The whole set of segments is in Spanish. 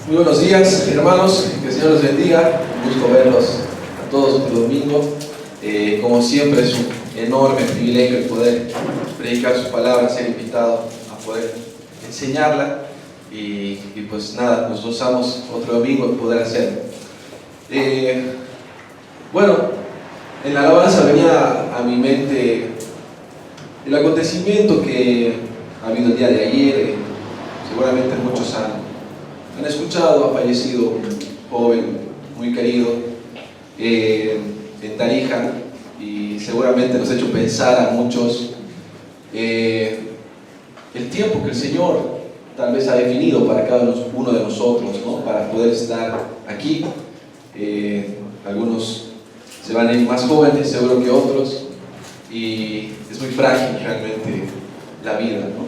Muy buenos días, hermanos, que el Señor los bendiga. Un gusto verlos a todos este domingo. Como siempre, es un enorme privilegio el poder predicar su palabra, ser invitado a poder enseñarla. Y pues nada, nos gozamos otro domingo de poder hacerlo. Bueno, en la alabanza venía a mi mente el acontecimiento que ha habido el día de ayer. Seguramente muchos han escuchado, ha fallecido un joven muy querido en Tarija, y seguramente nos ha hecho pensar a muchos el tiempo que el Señor tal vez ha definido para cada uno de nosotros, ¿no? Para poder estar aquí. Algunos se van a ir más jóvenes, seguro que otros, y es muy frágil realmente la vida, ¿no?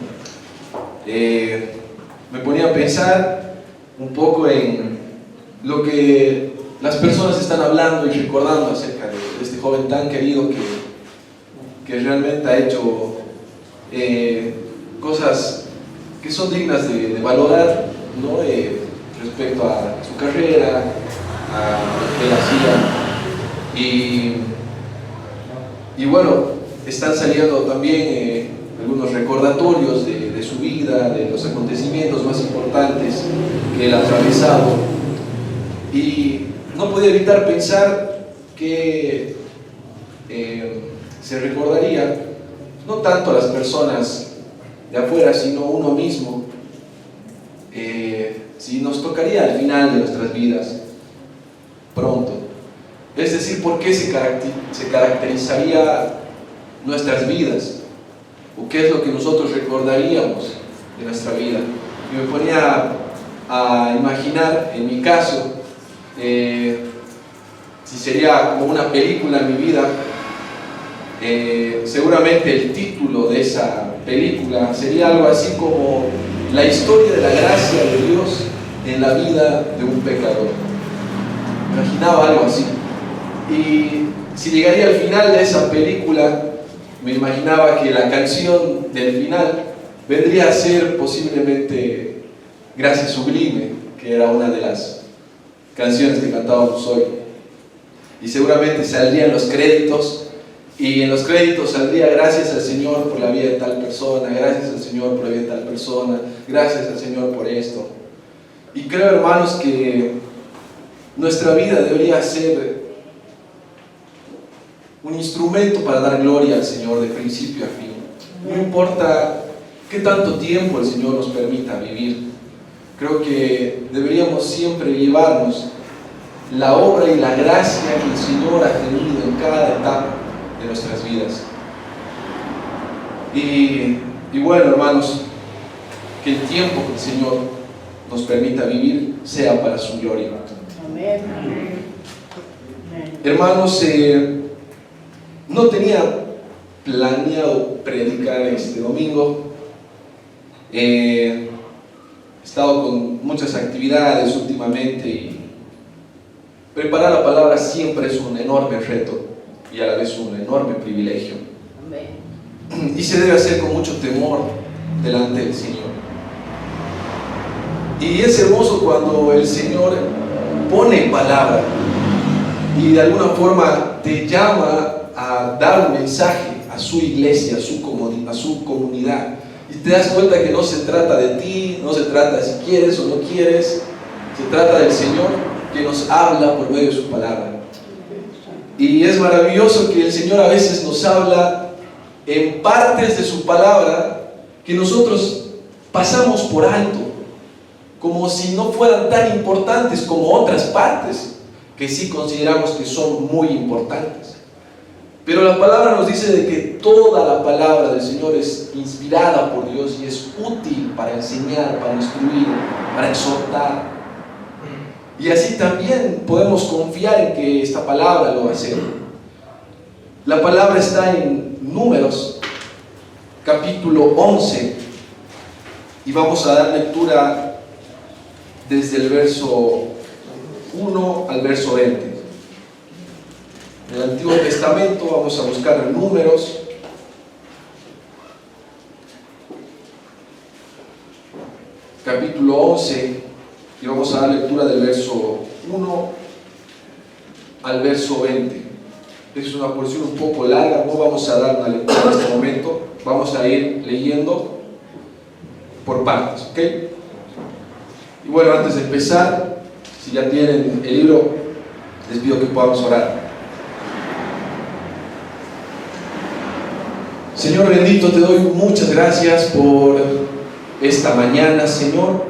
Me ponía a pensar un poco en lo que las personas están hablando y recordando acerca de este joven tan querido que realmente ha hecho cosas que son dignas de valorar, ¿no? Respecto a su carrera, a lo que él hacía. Y bueno, están saliendo también algunos recordatorios de su vida, de los acontecimientos más importantes que él ha atravesado, y no podía evitar pensar que se recordaría no tanto a las personas de afuera, sino uno mismo, si nos tocaría al final de nuestras vidas pronto. Es decir, ¿por qué se caracterizaría nuestras vidas? ¿O qué es lo que nosotros recordaríamos de nuestra vida? Y me ponía a imaginar, en mi caso, si sería como una película en mi vida, seguramente el título de esa película sería algo así como la historia de la gracia de Dios en la vida de un pecador. Imaginaba algo así. Y si llegaría al final de esa película, me imaginaba que la canción del final vendría a ser posiblemente Gracia Sublime, que era una de las canciones que cantábamos hoy. Y seguramente saldrían los créditos, y en los créditos saldría: gracias al Señor por la vida de tal persona, gracias al Señor por la vida de tal persona, gracias al Señor por esto. Y creo, hermanos, que nuestra vida debería ser un instrumento para dar gloria al Señor de principio a fin. No importa qué tanto tiempo el Señor nos permita vivir, creo que deberíamos siempre llevarnos la obra y la gracia que el Señor ha tenido en cada etapa de nuestras vidas. Y bueno, hermanos, que el tiempo que el Señor nos permita vivir sea para su gloria. Amén. Hermanos, no tenía planeado predicar este domingo. He estado con muchas actividades últimamente, y preparar la palabra siempre es un enorme reto y a la vez un enorme privilegio. Amén. Y se debe hacer con mucho temor delante del Señor. Y es hermoso cuando el Señor pone palabra y de alguna forma te llama a dar un mensaje a su iglesia, a su comunidad, y te das cuenta que no se trata de ti, no se trata de si quieres o no quieres, se trata del Señor que nos habla por medio de su palabra. Y es maravilloso que el Señor a veces nos habla en partes de su palabra que nosotros pasamos por alto, como si no fueran tan importantes como otras partes que sí consideramos que son muy importantes. Pero la palabra nos dice de que toda la palabra del Señor es inspirada por Dios y es útil para enseñar, para instruir, para exhortar. Y así también podemos confiar en que esta palabra lo va a hacer. La palabra está en Números, capítulo 11, y vamos a dar lectura desde el verso 1 al verso 20. En el Antiguo Testamento vamos a buscar Números, capítulo 11, y vamos a dar lectura del verso 1 al verso 20. Es una porción un poco larga, no vamos a dar una lectura en este momento, vamos a ir leyendo por partes, ¿ok? Y bueno, antes de empezar, si ya tienen el libro, les pido que podamos orar. Señor bendito, te doy muchas gracias por esta mañana, Señor,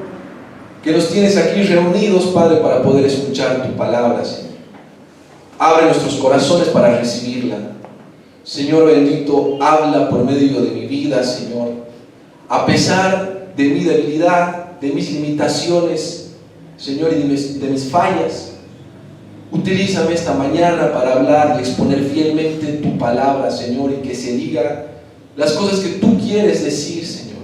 que nos tienes aquí reunidos, Padre, para poder escuchar tu palabra, Señor. Abre nuestros corazones para recibirla. Señor bendito, habla por medio de mi vida, Señor. A pesar de mi debilidad, de mis limitaciones, Señor, y de mis fallas, utilízame esta mañana para hablar y exponer fielmente tu palabra, Señor, y que se diga las cosas que tú quieres decir, Señor.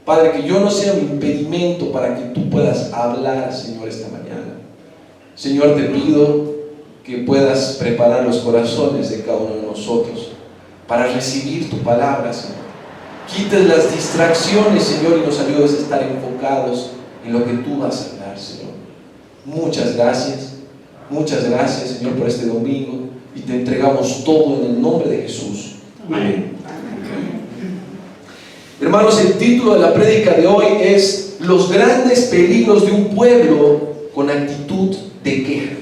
Padre, que yo no sea un impedimento para que tú puedas hablar, Señor, esta mañana. Señor, te pido que puedas preparar los corazones de cada uno de nosotros para recibir tu palabra, Señor. Quites las distracciones, Señor, y nos ayudes a estar enfocados en lo que tú vas a hablar, Señor. Muchas gracias, Señor, por este domingo, y te entregamos todo en el nombre de Jesús. Amén. Hermanos, el título de la prédica de hoy es Los grandes peligros de un pueblo con actitud de queja.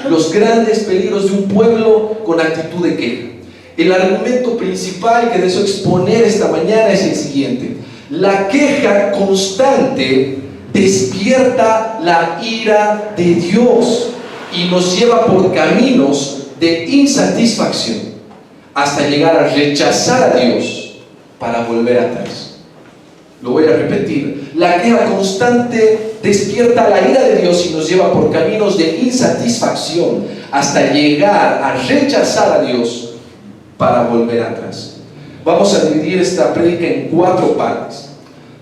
Los grandes peligros de un pueblo con actitud de queja. El argumento principal que deseo exponer esta mañana es el siguiente: la queja constante despierta la ira de Dios y nos lleva por caminos de insatisfacción hasta llegar a rechazar a Dios para volver atrás. Lo voy a repetir: la queja constante despierta la ira de Dios y nos lleva por caminos de insatisfacción hasta llegar a rechazar a Dios para volver atrás. Vamos a dividir esta prédica en 4 partes.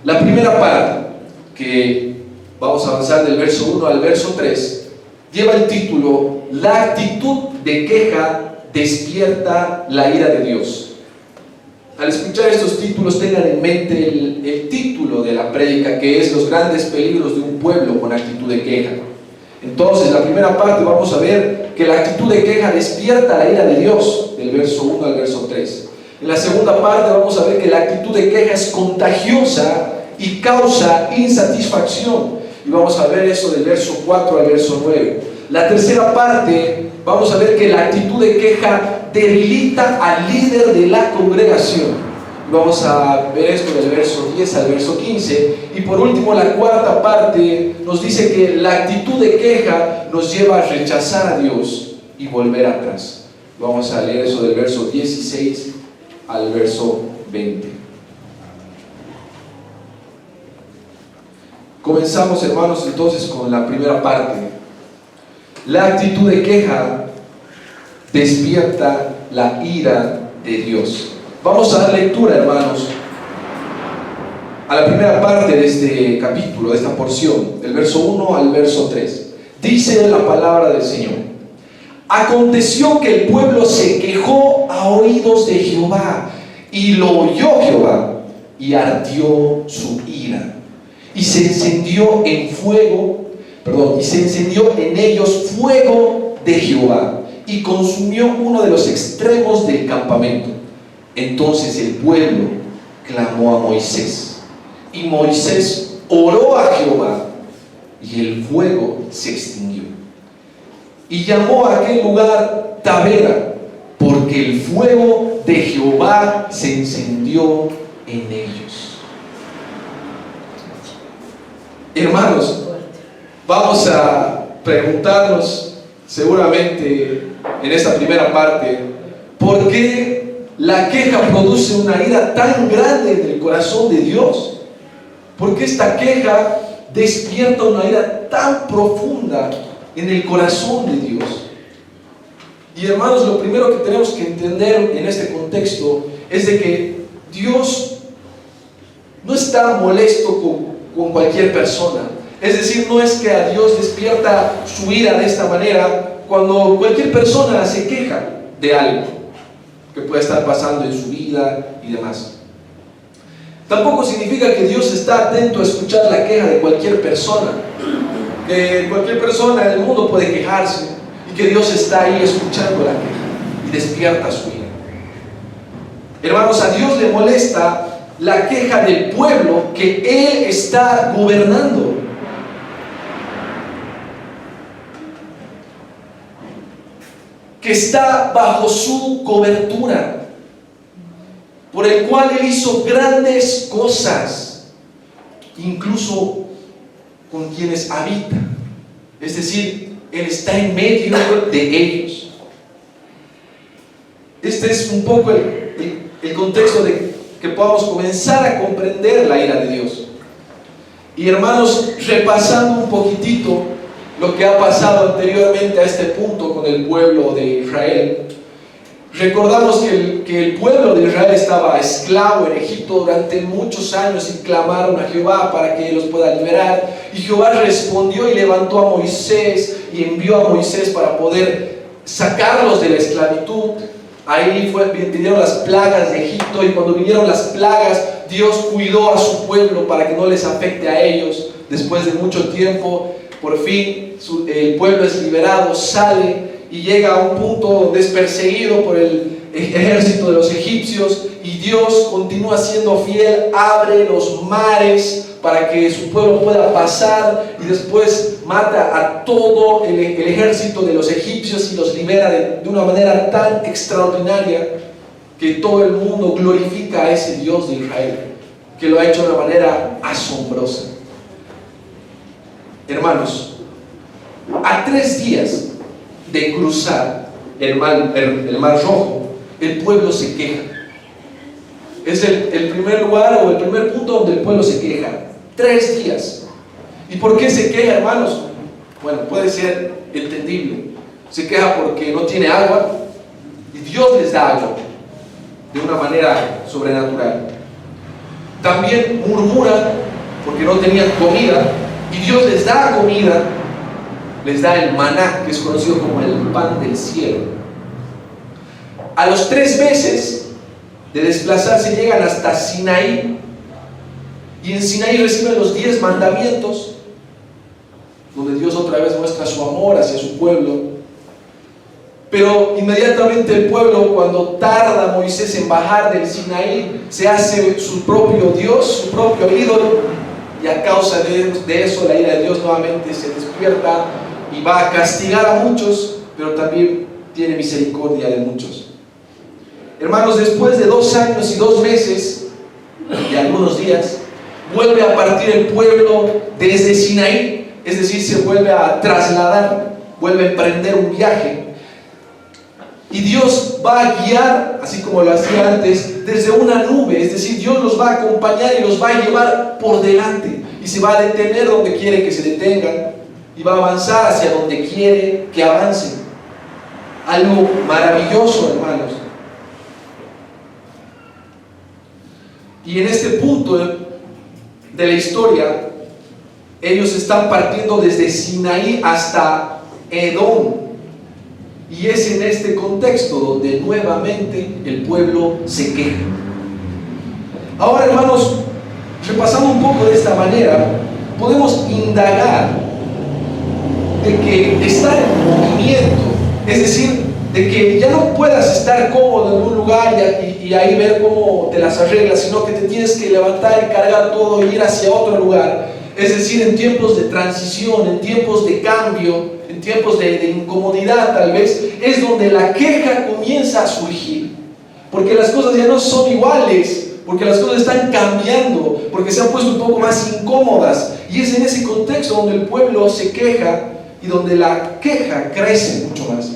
La primera parte, que vamos a avanzar del verso 1 al verso 3, lleva el título La actitud de queja despierta la ira de Dios. Al escuchar estos títulos, tengan en mente el título de la prédica, que es Los grandes peligros de un pueblo con actitud de queja. Entonces, la primera parte vamos a ver que la actitud de queja despierta la ira de Dios, del verso 1 al verso 3. En la segunda parte vamos a ver que la actitud de queja es contagiosa y causa insatisfacción, y vamos a ver eso del verso 4 al verso 9. La tercera parte vamos a ver que la actitud de queja debilita al líder de la congregación. Vamos a ver esto del verso 10 al verso 15. Y por último, la cuarta parte nos dice que la actitud de queja nos lleva a rechazar a Dios y volver atrás. Vamos a leer eso del verso 16 al verso 20. Comenzamos, hermanos, entonces con la primera parte. La actitud de queja despierta la ira de Dios. Vamos a dar lectura, hermanos, a la primera parte de este capítulo, de esta porción, del verso 1 al verso 3. Dice la palabra del Señor: aconteció que el pueblo se quejó a oídos de Jehová, y lo oyó Jehová, y ardió su ira, y se encendió en ellos fuego de Jehová, y consumió uno de los extremos del campamento. Entonces el pueblo clamó a Moisés, y Moisés oró a Jehová, y el fuego se extinguió. Y llamó a aquel lugar Tabera, porque el fuego de Jehová se encendió en ellos. Hermanos, vamos a preguntarnos seguramente en esta primera parte, ¿por qué la queja produce una ira tan grande en el corazón de Dios? ¿Por qué esta queja despierta una ira tan profunda en el corazón de Dios? Y hermanos, lo primero que tenemos que entender en este contexto es de que Dios no está molesto con cualquier persona. Es decir, no es que a Dios despierta su ira de esta manera cuando cualquier persona se queja de algo que puede estar pasando en su vida y demás. Tampoco significa que Dios está atento a escuchar la queja de cualquier persona. que cualquier persona en el mundo puede quejarse y que Dios está ahí escuchando la queja y despierta su ira. Hermanos, a Dios le molesta la queja del pueblo que Él está gobernando. Que está bajo su cobertura, por el cual Él hizo grandes cosas, incluso con quienes habitan. Es decir, Él está en medio de ellos. Este es un poco el contexto de que podamos comenzar a comprender la ira de Dios. Y hermanos, repasando un poquitito lo que ha pasado anteriormente a este punto con el pueblo de Israel, recordamos que el pueblo de Israel estaba esclavo en Egipto durante muchos años y clamaron a Jehová para que Él los pueda liberar, y Jehová respondió y levantó a Moisés y envió a Moisés para poder sacarlos de la esclavitud. Ahí vinieron las plagas de Egipto, y cuando vinieron las plagas, Dios cuidó a su pueblo para que no les afecte a ellos. Después de mucho tiempo, por fin el pueblo es liberado, sale y llega a un punto donde es perseguido por el ejército de los egipcios, y Dios continúa siendo fiel, abre los mares para que su pueblo pueda pasar, y después mata a todo el ejército de los egipcios y los libera de una manera tan extraordinaria que todo el mundo glorifica a ese Dios de Israel, que lo ha hecho de una manera asombrosa. Hermanos, a 3 días de cruzar el mar Rojo, el pueblo se queja. Es el primer lugar o el primer punto donde el pueblo se queja. 3 días. ¿Y por qué se queja, hermanos? Bueno, puede ser entendible. Se queja porque no tiene agua y Dios les da agua de una manera sobrenatural. También murmuran porque no tenían comida, y Dios les da comida, les da el maná, que es conocido como el pan del cielo. A los 3 meses de desplazarse llegan hasta Sinaí, y en Sinaí reciben los 10 mandamientos, donde Dios otra vez muestra su amor hacia su pueblo. Pero inmediatamente el pueblo, cuando tarda Moisés en bajar del Sinaí, se hace su propio Dios, su propio ídolo, y a causa de eso la ira de Dios nuevamente se despierta y va a castigar a muchos, pero también tiene misericordia de muchos. Hermanos, después de 2 años y 2 meses y algunos días, vuelve a partir el pueblo desde Sinaí, es decir, se vuelve a trasladar, vuelve a emprender un viaje. Y Dios va a guiar, así como lo hacía antes, desde una nube, es decir, Dios los va a acompañar y los va a llevar por delante, y se va a detener donde quiere que se detengan, y va a avanzar hacia donde quiere que avancen. Algo maravilloso, hermanos. Y en este punto de la historia, ellos están partiendo desde Sinaí hasta Edom. Y es en este contexto donde nuevamente el pueblo se queja. Ahora, hermanos, repasando un poco de esta manera, podemos indagar de que estar en movimiento, es decir, de que ya no puedas estar cómodo en un lugar y ahí ver cómo te las arreglas, sino que te tienes que levantar y cargar todo e ir hacia otro lugar. Es decir, en tiempos de transición, en tiempos de cambio, en tiempos de incomodidad tal vez, es donde la queja comienza a surgir, porque las cosas ya no son iguales, porque las cosas están cambiando, porque se han puesto un poco más incómodas, y es en ese contexto donde el pueblo se queja y donde la queja crece mucho más.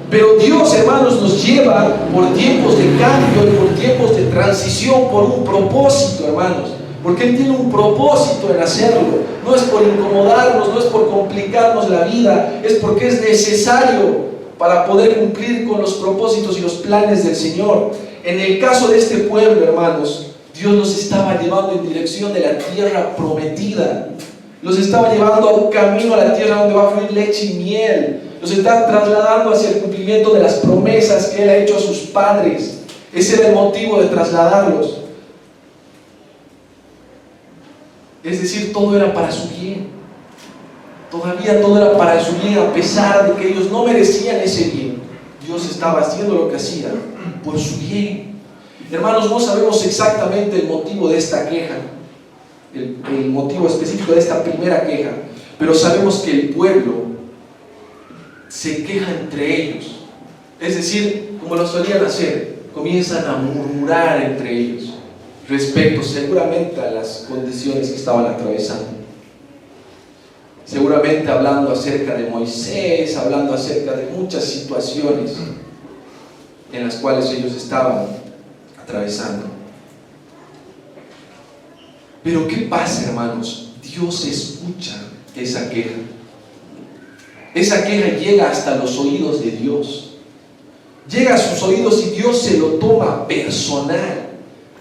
Pero Dios, hermanos, nos lleva por tiempos de cambio y por tiempos de transición, por un propósito, hermanos. Porque Él tiene un propósito en hacerlo. No es por incomodarnos, no es por complicarnos la vida, es porque es necesario para poder cumplir con los propósitos y los planes del Señor. En el caso de este pueblo, hermanos, Dios los estaba llevando en dirección de la tierra prometida. Los estaba llevando a un camino a la tierra donde va a fluir leche y miel. Los está trasladando hacia el cumplimiento de las promesas que Él ha hecho a sus padres. Ese era el motivo de trasladarlos. Es decir, todo era para su bien. Todavía todo era para su bien, a pesar de que ellos no merecían ese bien. Dios estaba haciendo lo que hacía por su bien. Hermanos, no sabemos exactamente el motivo de esta queja, el motivo específico de esta primera queja, pero sabemos que el pueblo se queja entre ellos. Es decir, como lo solían hacer, comienzan a murmurar entre ellos respecto seguramente a las condiciones que estaban atravesando. Seguramente hablando acerca de Moisés, hablando acerca de muchas situaciones en las cuales ellos estaban atravesando. Pero ¿qué pasa, hermanos? Dios escucha esa queja. Esa queja llega hasta los oídos de Dios. Llega a sus oídos y Dios se lo toma personal.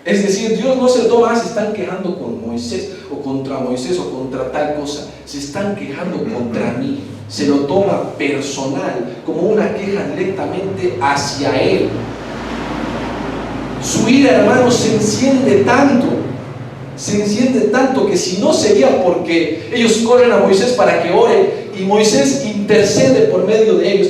Es decir, Dios no se lo toma, se están quejando con Moisés o contra tal cosa. Se están quejando contra mí. Se lo toma personal, como una queja directamente hacia Él. Su ira, hermanos, se enciende tanto que si no sería porque ellos corren a Moisés para que ore y Moisés intercede por medio de ellos,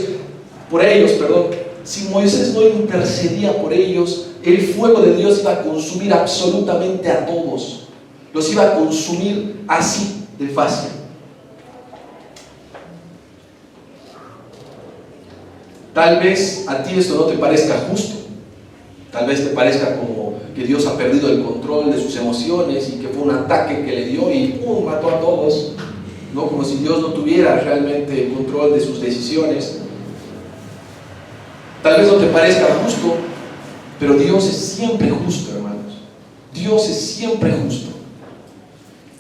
si Moisés no intercedía por ellos, el fuego de Dios iba a consumir absolutamente a todos. Los iba a consumir así de fácil. Tal vez a ti esto no te parezca justo. Tal vez te parezca como que Dios ha perdido el control de sus emociones y que fue un ataque que le dio y mató a todos, ¿no? Como si Dios no tuviera realmente el control de sus decisiones. Tal vez no te parezca justo, pero Dios es siempre justo, hermanos. Dios es siempre justo.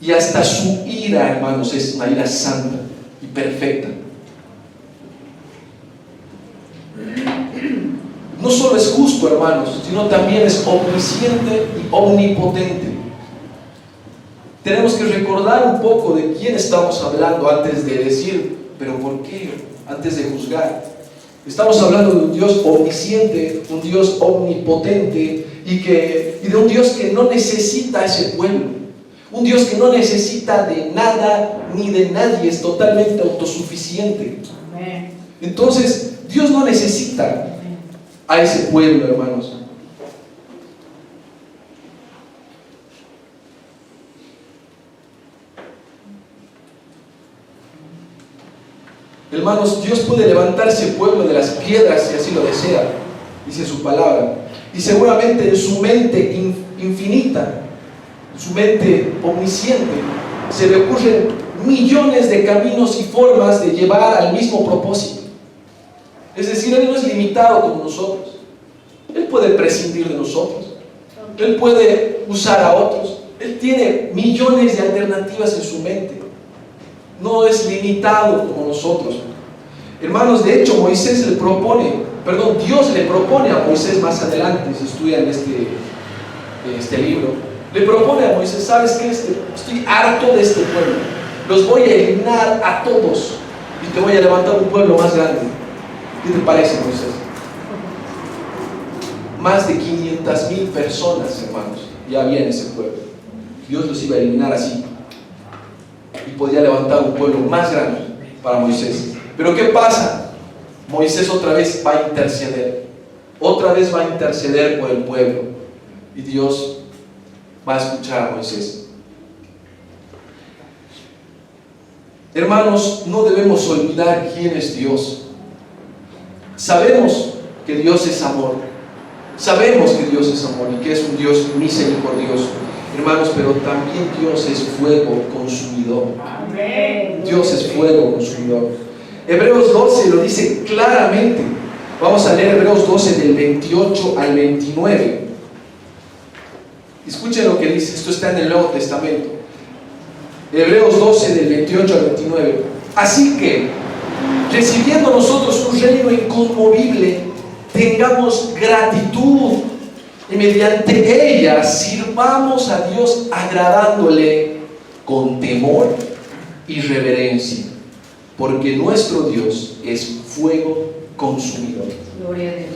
Y hasta su ira, hermanos, es una ira santa y perfecta. No solo es justo, hermanos, sino también es omnisciente y omnipotente. Tenemos que recordar un poco de quién estamos hablando antes de decir, pero ¿por qué? Antes de juzgar. Estamos hablando de un Dios omnisciente, un Dios omnipotente y de un Dios que no necesita a ese pueblo. Un Dios que no necesita de nada ni de nadie, es totalmente autosuficiente. Entonces, Dios no necesita a ese pueblo, hermanos. Hermanos, Dios puede levantar ese pueblo de las piedras si así lo desea, dice su palabra. Y seguramente en su mente infinita, su mente omnisciente, se le ocurren millones de caminos y formas de llevar al mismo propósito. Es decir, Él no es limitado como nosotros. Él puede prescindir de nosotros. Él puede usar a otros. Él tiene millones de alternativas en su mente. No es limitado como nosotros. Hermanos, de hecho, Dios le propone a Moisés más adelante, si estudian este libro, le propone a Moisés, ¿sabes qué? Estoy harto de este pueblo. Los voy a eliminar a todos y te voy a levantar un pueblo más grande. ¿Qué te parece, Moisés? Más de 500,000 personas, hermanos, ya había en ese pueblo. Dios los iba a eliminar así y podía levantar un pueblo más grande para Moisés. Pero ¿qué pasa? Moisés otra vez va a interceder. Otra vez va a interceder por el pueblo. Y Dios va a escuchar a Moisés. Hermanos, no debemos olvidar quién es Dios. Sabemos que Dios es amor. Sabemos que Dios es amor y que es un Dios misericordioso. Hermanos, pero también Dios es fuego consumidor. Amén. Dios es fuego consumidor. Hebreos 12 lo dice claramente. Vamos a leer Hebreos 12 del 28 al 29. Escuchen lo que dice. Esto está en el Nuevo Testamento. Hebreos 12 del 28 al 29. Así que, recibiendo nosotros un reino inconmovible, tengamos gratitud y mediante ella sirvamos a Dios agradándole con temor y reverencia, porque nuestro Dios es fuego consumidor. Gloria a Dios.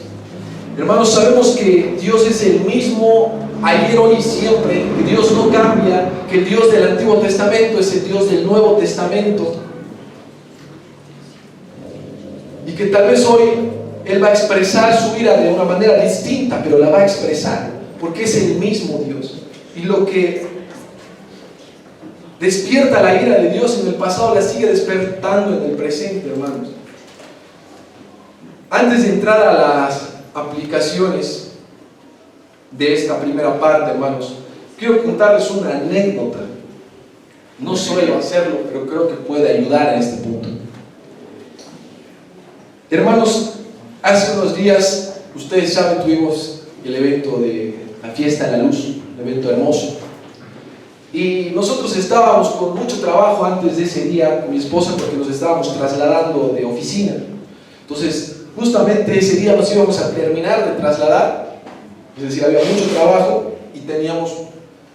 Hermanos, sabemos que Dios es el mismo ayer, hoy y siempre, que Dios no cambia, que el Dios del Antiguo Testamento es el Dios del Nuevo Testamento. Y que tal vez hoy Él va a expresar su ira de una manera distinta, pero la va a expresar, porque es el mismo Dios. Y lo que despierta la ira de Dios en el pasado la sigue despertando en el presente, hermanos. Antes de entrar a las aplicaciones de esta primera parte, hermanos, quiero contarles una anécdota. No suelo hacerlo, pero creo que puede ayudar en este punto. Hermanos, hace unos días, ustedes saben, tuvimos el evento de la Fiesta de la Luz, un evento hermoso. Y nosotros estábamos con mucho trabajo antes de ese día con mi esposa, porque nos estábamos trasladando de oficina. Entonces, justamente ese día nos íbamos a terminar de trasladar, es decir, había mucho trabajo y teníamos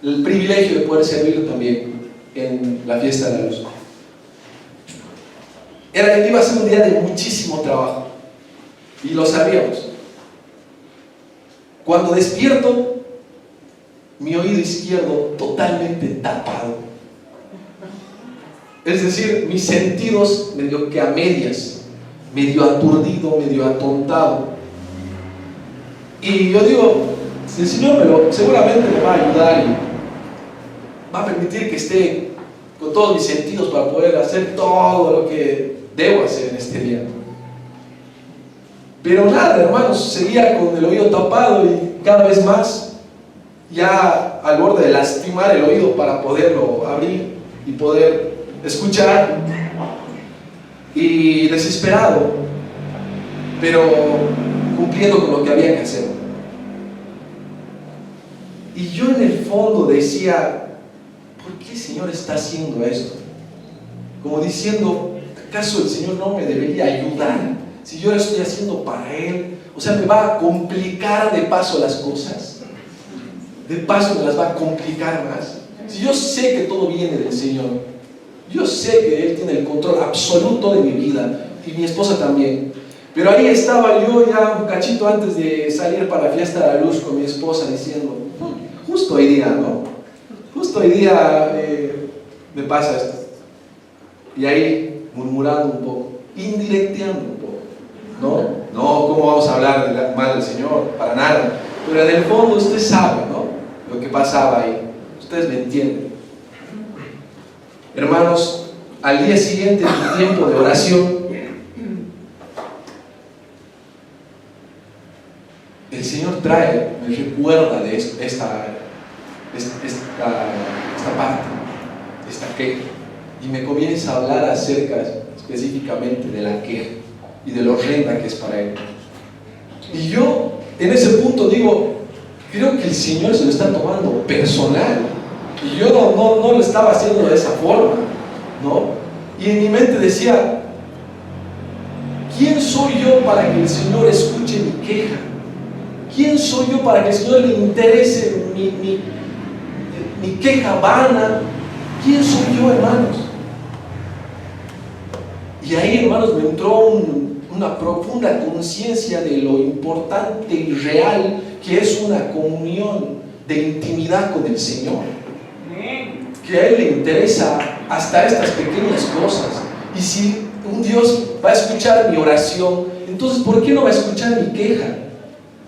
el privilegio de poder servir también en la Fiesta de la Luz. Iba a ser un día de muchísimo trabajo y lo sabíamos. Cuando despierto, mi oído izquierdo totalmente tapado, es decir, mis sentidos medio que a medias, medio aturdido, medio atontado. Y yo digo, el Señor seguramente me va a ayudar y va a permitir que esté con todos mis sentidos para poder hacer todo lo que debo hacer en este día. Pero nada, hermanos, seguía con el oído tapado y cada vez más, ya al borde de lastimar el oído para poderlo abrir y poder escuchar, y desesperado, pero cumpliendo con lo que había que hacer. Y yo en el fondo decía, ¿por qué el Señor está haciendo esto? Como diciendo, ¿acaso el Señor no me debería ayudar? Si yo lo estoy haciendo para Él, o sea, me va a complicar de paso las cosas. De paso me las va a complicar más. Si yo sé que todo viene del Señor, yo sé que Él tiene el control absoluto de mi vida, y mi esposa también. Pero ahí estaba yo ya un cachito antes de salir para la Fiesta de la Luz con mi esposa diciendo, justo hoy día, ¿no? Justo hoy día me pasa esto. Y ahí murmurando un poco, indirecteando un poco, ¿no? No, ¿cómo vamos a hablar mal del Señor? Para nada. Pero en el fondo usted sabe, ¿no? Lo que pasaba ahí. Ustedes me entienden. Hermanos, al día siguiente de mi tiempo de oración, el Señor me recuerda de esta parte, esta queja, y me comienza a hablar acerca específicamente de la queja y de lo horrenda que es para Él. Y yo en ese punto digo, creo que el Señor se lo está tomando personal, y yo no lo estaba haciendo de esa forma, ¿no? Y en mi mente decía, ¿quién soy yo para que el Señor escuche mi queja? ¿Quién soy yo para que el Señor le interese mi queja vana? ¿Quién soy yo, hermanos? Y ahí, hermanos, me entró una profunda conciencia de lo importante y real que es una comunión de intimidad con el Señor. Que a Él le interesa hasta estas pequeñas cosas. Y si un Dios va a escuchar mi oración, entonces ¿por qué no va a escuchar mi queja?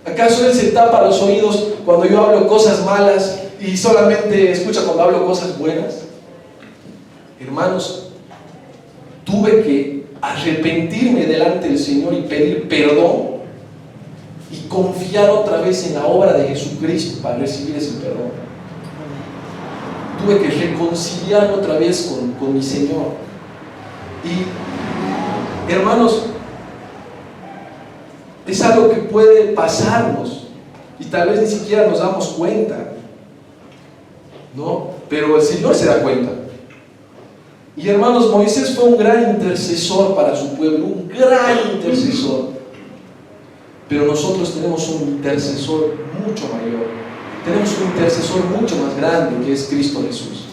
¿Acaso Él se tapa los oídos cuando yo hablo cosas malas y solamente escucha cuando hablo cosas buenas? Hermanos, tuve que arrepentirme delante del Señor y pedir perdón y confiar otra vez en la obra de Jesucristo para recibir ese perdón. Tuve que reconciliarme otra vez con mi Señor. Y hermanos, es algo que puede pasarnos y tal vez ni siquiera nos damos cuenta, ¿no? Pero el Señor se da cuenta. Y hermanos, Moisés fue un gran intercesor para su pueblo, un gran intercesor. Pero nosotros tenemos un intercesor mucho mayor. Tenemos un intercesor mucho más grande, que es Cristo Jesús.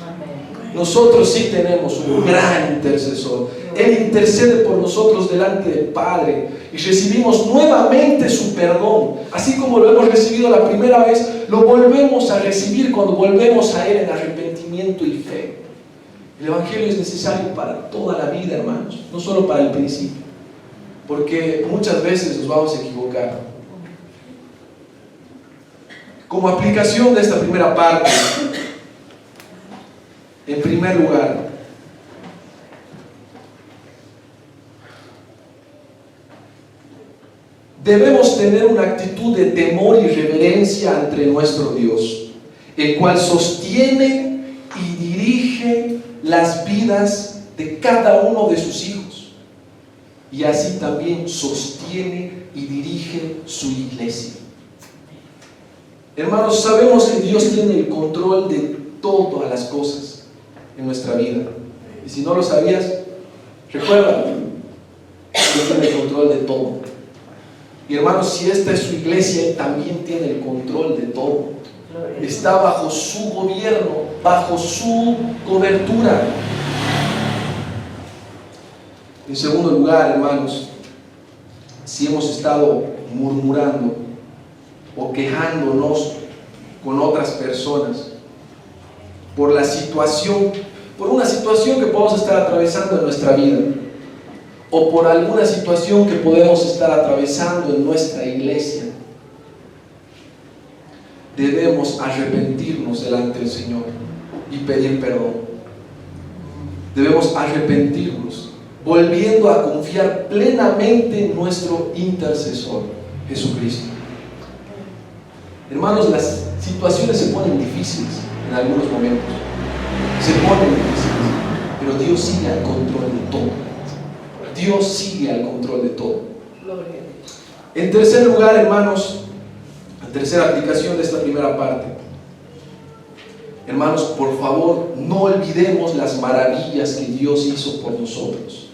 nosotros sí tenemos un gran intercesor. Él intercede por nosotros delante del Padre y recibimos nuevamente su perdón. Así como lo hemos recibido la primera vez, lo volvemos a recibir cuando volvemos a Él en arrepentimiento y fe. El Evangelio es necesario para toda la vida, hermanos, no solo para el principio, porque muchas veces nos vamos a equivocar. Como aplicación de esta primera parte, en primer lugar, debemos tener una actitud de temor y reverencia ante nuestro Dios, el cual sostiene y dirige las vidas de cada uno de sus hijos, y así también sostiene y dirige su iglesia. Hermanos, sabemos que Dios tiene el control de todas las cosas en nuestra vida, y si no lo sabías, recuerda, Dios tiene el control de todo. Y hermanos, si esta es su iglesia, Él también tiene el control de todo. Está bajo su gobierno, bajo su cobertura. En segundo lugar, hermanos, si hemos estado murmurando o quejándonos con otras personas por la situación, por una situación que podemos estar atravesando en nuestra vida, o por alguna situación que podemos estar atravesando en nuestra iglesia, debemos arrepentirnos delante del Señor y pedir perdón. Debemos arrepentirnos, volviendo a confiar plenamente en nuestro intercesor, Jesucristo. Hermanos, las situaciones se ponen difíciles en algunos momentos, se ponen difíciles, pero Dios sigue al control de todo. Dios sigue al control de todo. En tercer lugar, hermanos, la tercera aplicación de esta primera parte, hermanos, por favor, no olvidemos las maravillas que Dios hizo por nosotros.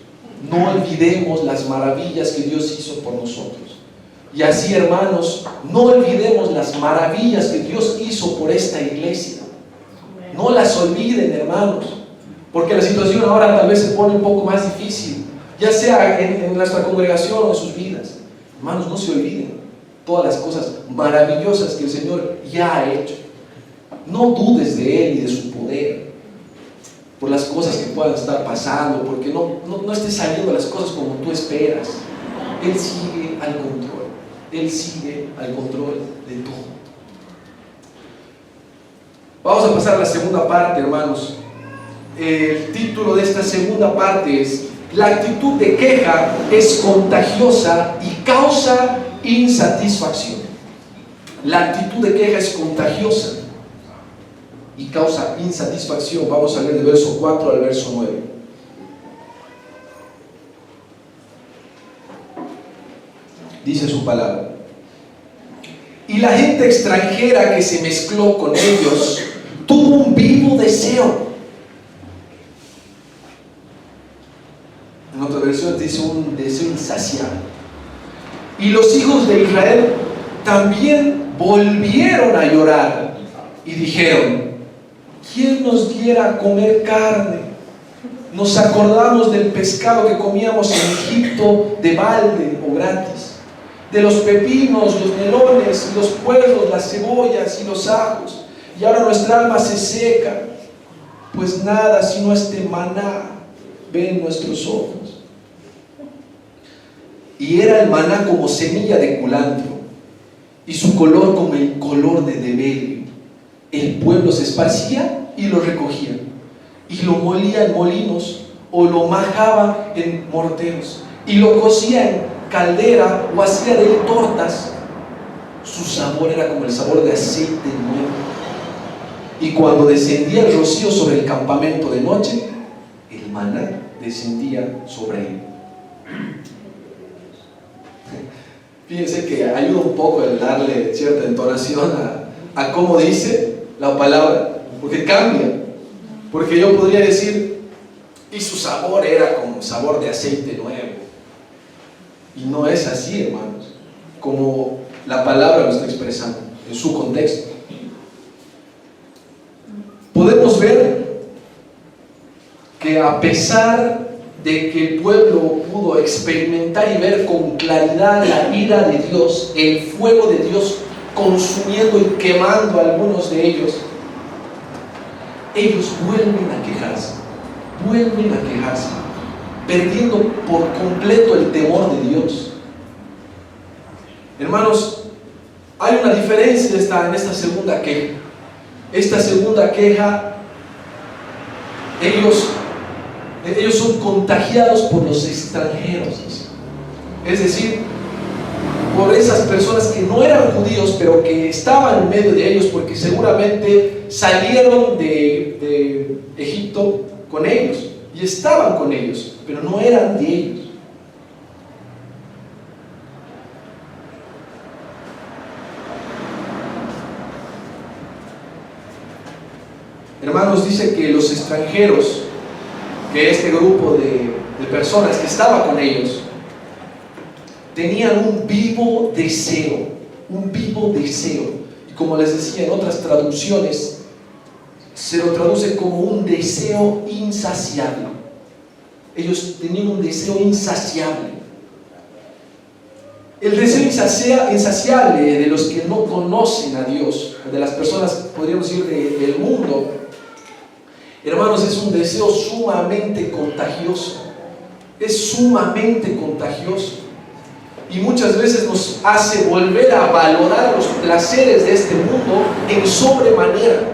No olvidemos las maravillas que Dios hizo por nosotros. Y así, hermanos, no olvidemos las maravillas que Dios hizo por esta iglesia. No las olviden, hermanos, porque la situación ahora tal vez se pone un poco más difícil, ya sea en nuestra congregación o en sus vidas. Hermanos, no se olviden todas las cosas maravillosas que el Señor ya ha hecho. No dudes de Él y de su poder por las cosas que puedan estar pasando, porque no estés saliendo las cosas como tú esperas. Él sigue al control. Él sigue al control de todo. Vamos a pasar a la segunda parte, hermanos. El título de esta segunda parte es: la actitud de queja es contagiosa y causa insatisfacción. La actitud de queja es contagiosa y causa insatisfacción. Vamos a leer del verso 4 al verso 9. Dice su palabra: y la gente extranjera que se mezcló con ellos tuvo un vivo deseo. En otra versión dice un deseo insaciable. Y los hijos de Israel también volvieron a llorar y dijeron: ¿quién nos diera a comer carne? Nos acordamos del pescado que comíamos en Egipto de balde o gratis, de los pepinos, los melones, los puerros, las cebollas y los ajos, y ahora nuestra alma se seca, pues nada sino este maná ven nuestros ojos. Y era el maná como semilla de culantro, y su color como el color de bedelio. El pueblo se esparcía y lo recogía, y lo molía en molinos, o lo majaba en morteros, y lo cocía en caldera, o hacía de él tortas. Su sabor era como el sabor de aceite nuevo. Y cuando descendía el rocío sobre el campamento de noche, el maná descendía sobre él. Fíjense que ayuda un poco el darle cierta entonación a cómo dice la palabra, porque cambia. Porque yo podría decir: y su sabor era como sabor de aceite nuevo. Y no es así, hermanos, como la palabra lo está expresando en su contexto. Podemos ver que a pesar de que el pueblo pudo experimentar y ver con claridad la ira de Dios, el fuego de Dios consumiendo y quemando a algunos de ellos vuelven a quejarse, perdiendo por completo el temor de Dios. Hermanos, hay una diferencia en esta segunda queja. Esta segunda queja, ellos son contagiados por los extranjeros, es decir, por esas personas que no eran judíos, pero que estaban en medio de ellos, porque seguramente salieron de Egipto con ellos y estaban con ellos, pero no eran de ellos. Hermanos, dice que los extranjeros, que este grupo de personas que estaba con ellos, tenían un vivo deseo. Y como les decía, en otras traducciones se lo traduce como un deseo insaciable. Ellos tenían un deseo insaciable. El deseo insaciable de los que no conocen a Dios, de las personas, podríamos decir, del mundo, hermanos, es un deseo sumamente contagioso. Es sumamente contagioso. Y muchas veces nos hace volver a valorar los placeres de este mundo en sobremanera.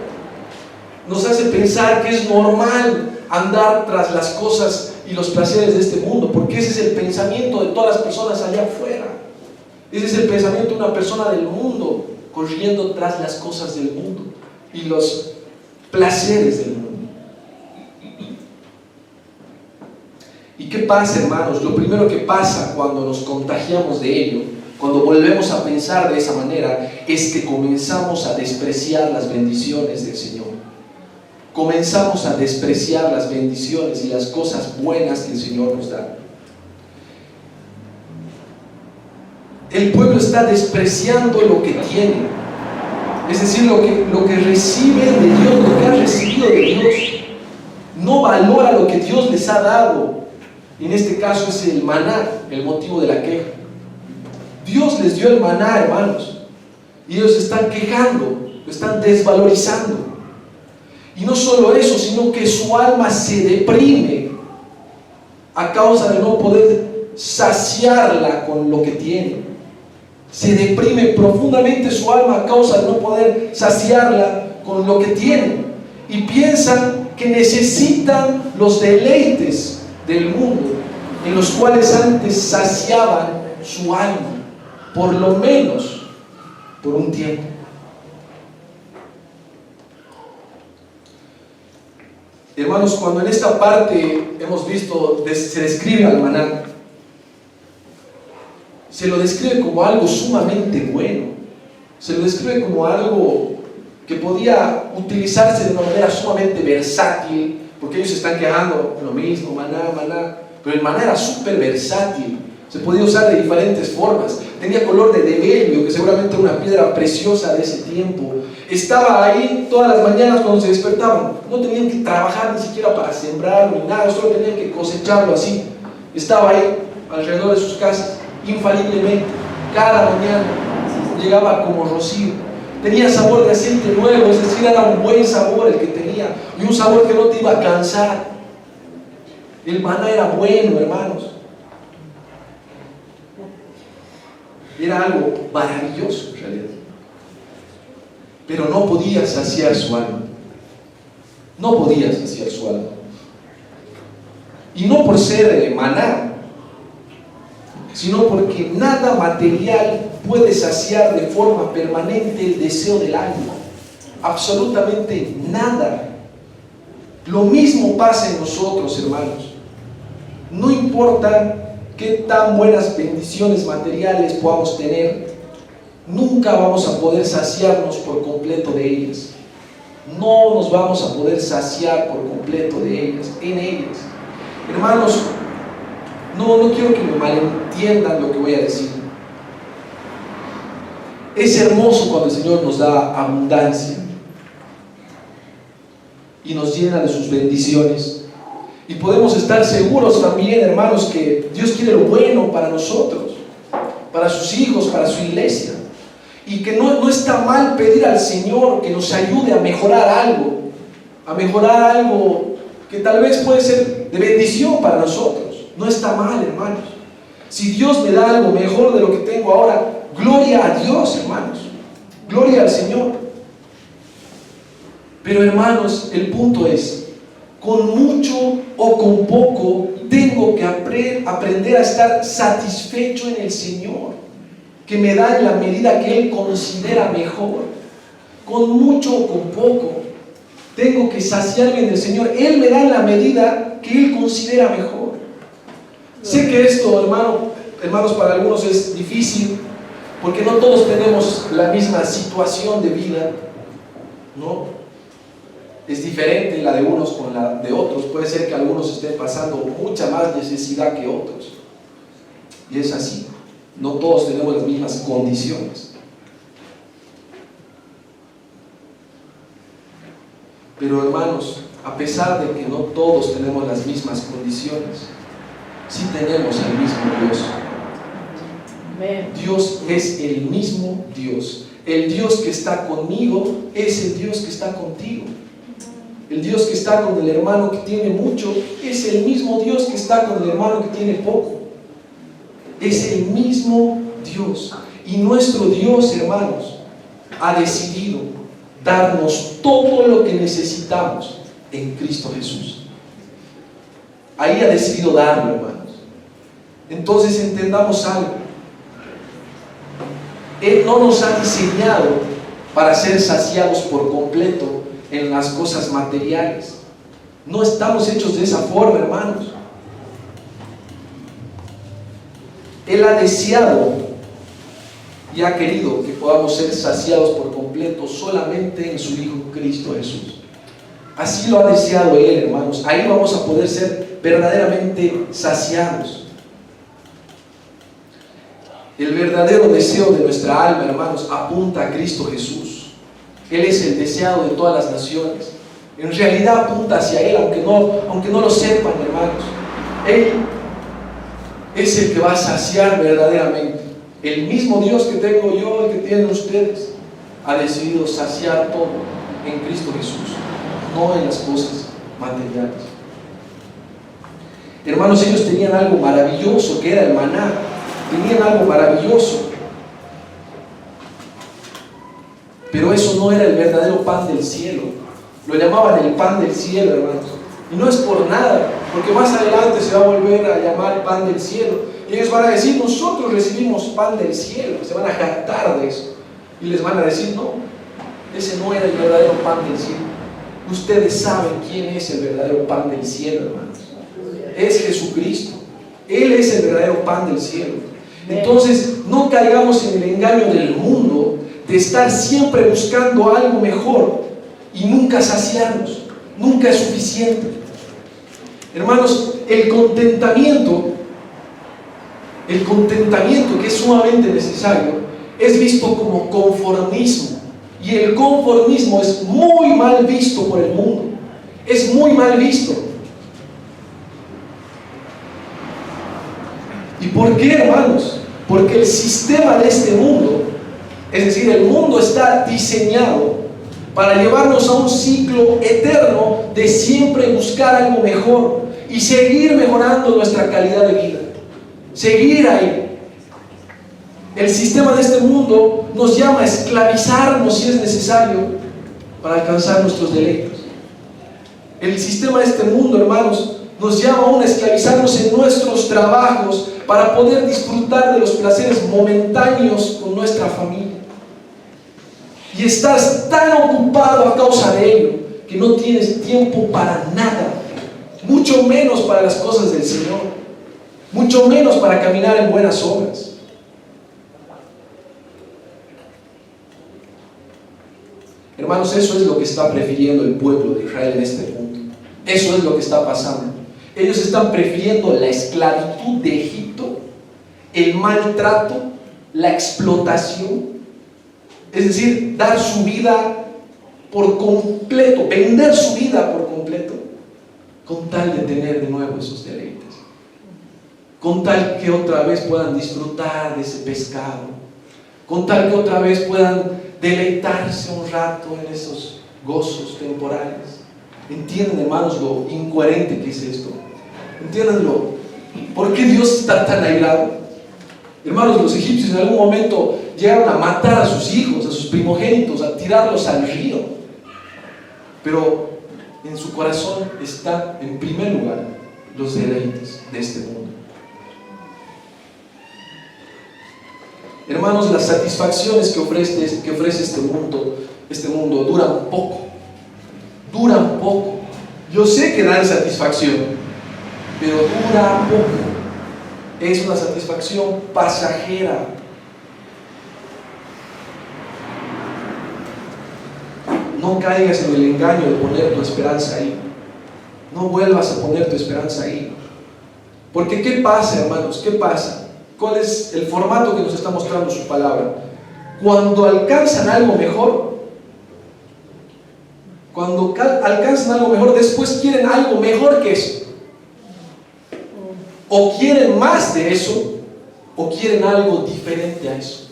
Nos hace pensar que es normal andar tras las cosas y los placeres de este mundo, porque ese es el pensamiento de todas las personas allá afuera. Ese es el pensamiento de una persona del mundo, corriendo tras las cosas del mundo y los placeres del mundo. ¿Y qué pasa, hermanos? Lo primero que pasa cuando nos contagiamos de ello, cuando volvemos a pensar de esa manera, es que comenzamos a despreciar las bendiciones del Señor. Comenzamos a despreciar las bendiciones y las cosas buenas que el Señor nos da. El pueblo está despreciando lo que tiene, es decir, lo que recibe de Dios, lo que ha recibido de Dios. No valora lo que Dios les ha dado. En este caso es el maná, el motivo de la queja. Dios les dio el maná, hermanos, y ellos se están quejando, lo están desvalorizando. Y no solo eso, sino que su alma se deprime a causa de no poder saciarla con lo que tiene. Se deprime profundamente su alma a causa de no poder saciarla con lo que tiene. Y piensan que necesitan los deleites del mundo, en los cuales antes saciaban su alma, por lo menos por un tiempo. Hermanos, cuando en esta parte hemos visto, se describe al maná, se lo describe como algo sumamente bueno, se lo describe como algo que podía utilizarse de una manera sumamente versátil, porque ellos se están quejando lo mismo, maná, pero el maná era súper versátil, se podía usar de diferentes formas, tenía color de develio, que seguramente era una piedra preciosa de ese tiempo, estaba ahí todas las mañanas cuando se despertaban, no tenían que trabajar ni siquiera para sembrarlo ni nada, solo tenían que cosecharlo así, estaba ahí alrededor de sus casas, infaliblemente, cada mañana llegaba como rocío. Tenía sabor de aceite nuevo, es decir, era un buen sabor el que tenía, y un sabor que no te iba a cansar. El maná era bueno, hermanos. Era algo maravilloso en realidad. Pero no podía saciar su alma. No podía saciar su alma. Y no por ser maná, sino porque nada material puede saciar de forma permanente el deseo del alma. Absolutamente nada. Lo mismo pasa en nosotros, hermanos. No importa qué tan buenas bendiciones materiales podamos tener, nunca vamos a poder saciarnos por completo de ellas. No nos vamos a poder saciar por completo de ellas, en ellas. Hermanos, no quiero que me malentiendan lo que voy a decir. Es hermoso cuando el Señor nos da abundancia y nos llena de sus bendiciones. Y podemos estar seguros también, hermanos, que Dios quiere lo bueno para nosotros, para sus hijos, para su iglesia. Y que no está mal pedir al Señor que nos ayude a mejorar algo que tal vez puede ser de bendición para nosotros. No está mal, hermanos. Si Dios me da algo mejor de lo que tengo ahora, gloria a Dios, hermanos. Gloria al Señor. Pero, hermanos, el punto es, con mucho o con poco, tengo que aprender a estar satisfecho en el Señor, que me da en la medida que Él considera mejor. Con mucho o con poco, tengo que saciarme en el Señor. Él me da en la medida que Él considera mejor. Sé que esto, hermanos, para algunos es difícil, porque no todos tenemos la misma situación de vida, ¿no? Es diferente la de unos con la de otros. Puede ser que algunos estén pasando mucha más necesidad que otros. Y es así. No todos tenemos las mismas condiciones. Pero, hermanos, a pesar de que no todos tenemos las mismas condiciones, sí tenemos al mismo Dios. Dios es el mismo Dios. El Dios que está conmigo es el Dios que está contigo. El Dios que está con el hermano que tiene mucho es el mismo Dios que está con el hermano que tiene poco. Es el mismo Dios. Y nuestro Dios, hermanos, ha decidido darnos todo lo que necesitamos en Cristo Jesús. Ahí ha decidido darlo, hermanos. Entonces entendamos algo. Él no nos ha diseñado para ser saciados por completo en las cosas materiales. No estamos hechos de esa forma, hermanos. Él ha deseado y ha querido que podamos ser saciados por completo solamente en su Hijo Cristo Jesús. Así lo ha deseado Él, hermanos. Ahí vamos a poder ser verdaderamente saciados. El verdadero deseo de nuestra alma, hermanos, apunta a Cristo Jesús. Él es el deseado de todas las naciones. En realidad apunta hacia Él, aunque no lo sepan, hermanos. Él es el que va a saciar verdaderamente. El mismo Dios que tengo yo, el que tienen ustedes, ha decidido saciar todo en Cristo Jesús, no en las cosas materiales. Hermanos, ellos tenían algo maravilloso que era el maná. Tenían algo maravilloso. Pero eso no era el verdadero pan del cielo. Lo llamaban el pan del cielo, hermanos. Y no es por nada, porque más adelante se va a volver a llamar pan del cielo. Y ellos van a decir, nosotros recibimos pan del cielo. Se van a jactar de eso. Y les van a decir, no, ese no era el verdadero pan del cielo. Ustedes saben quién es el verdadero pan del cielo, hermanos. Es Jesucristo. Él es el verdadero pan del cielo. Entonces, no caigamos en el engaño del mundo de estar siempre buscando algo mejor y nunca saciarnos, nunca es suficiente. Hermanos, el contentamiento que es sumamente necesario, es visto como conformismo, y el conformismo es muy mal visto por el mundo, es muy mal visto. ¿Y por qué, hermanos? Porque el sistema de este mundo, es decir, el mundo está diseñado para llevarnos a un ciclo eterno de siempre buscar algo mejor y seguir mejorando nuestra calidad de vida. Seguir ahí. El sistema de este mundo nos llama a esclavizarnos si es necesario para alcanzar nuestros deleites. El sistema de este mundo, hermanos, nos llama aún a esclavizarnos en nuestros trabajos para poder disfrutar de los placeres momentáneos con nuestra familia. Y estás tan ocupado a causa de ello que no tienes tiempo para nada, mucho menos para las cosas del Señor, mucho menos para caminar en buenas obras. Hermanos, eso es lo que está prefiriendo el pueblo de Israel en este punto. Eso es lo que está pasando. Ellos están prefiriendo la esclavitud de Egipto, el maltrato, la explotación, es decir, dar su vida por completo, vender su vida por completo, con tal de tener de nuevo esos deleites, con tal que otra vez puedan disfrutar de ese pescado, con tal que otra vez puedan deleitarse un rato en esos gozos temporales. ¿Entienden, hermanos, lo incoherente que es esto? ¿Entiéndanlo? ¿Por qué Dios está tan airado? Hermanos, los egipcios en algún momento llegaron a matar a sus hijos, a sus primogénitos, a tirarlos al río. Pero en su corazón está en primer lugar los deleites de este mundo. Hermanos, las satisfacciones que ofrece este mundo duran poco. Duran poco. Yo sé que dan satisfacción, pero dura poco. Es una satisfacción pasajera. No caigas en el engaño de poner tu esperanza ahí. No vuelvas a poner tu esperanza ahí. Porque ¿qué pasa, hermanos? ¿Qué pasa? ¿Cuál es el formato que nos está mostrando su palabra? Cuando alcanzan algo mejor, después quieren algo mejor que eso. O quieren más de eso, o quieren algo diferente a eso.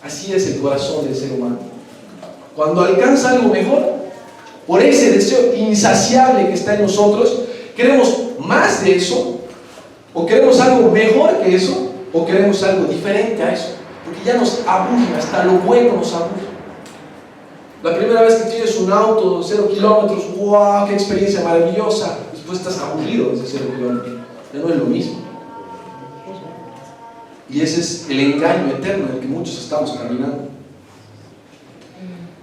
Así es el corazón del ser humano. Cuando alcanza algo mejor, por ese deseo insaciable que está en nosotros, queremos más de eso, o queremos algo mejor que eso, o queremos algo diferente a eso. Porque ya nos aburre, hasta lo bueno nos aburre. La primera vez que tienes un auto 0 kilómetros, ¡wow! ¡Qué experiencia maravillosa! Después estás aburrido de ese 0 kilómetros. Ya no es lo mismo. Y ese es el engaño eterno en el que muchos estamos caminando.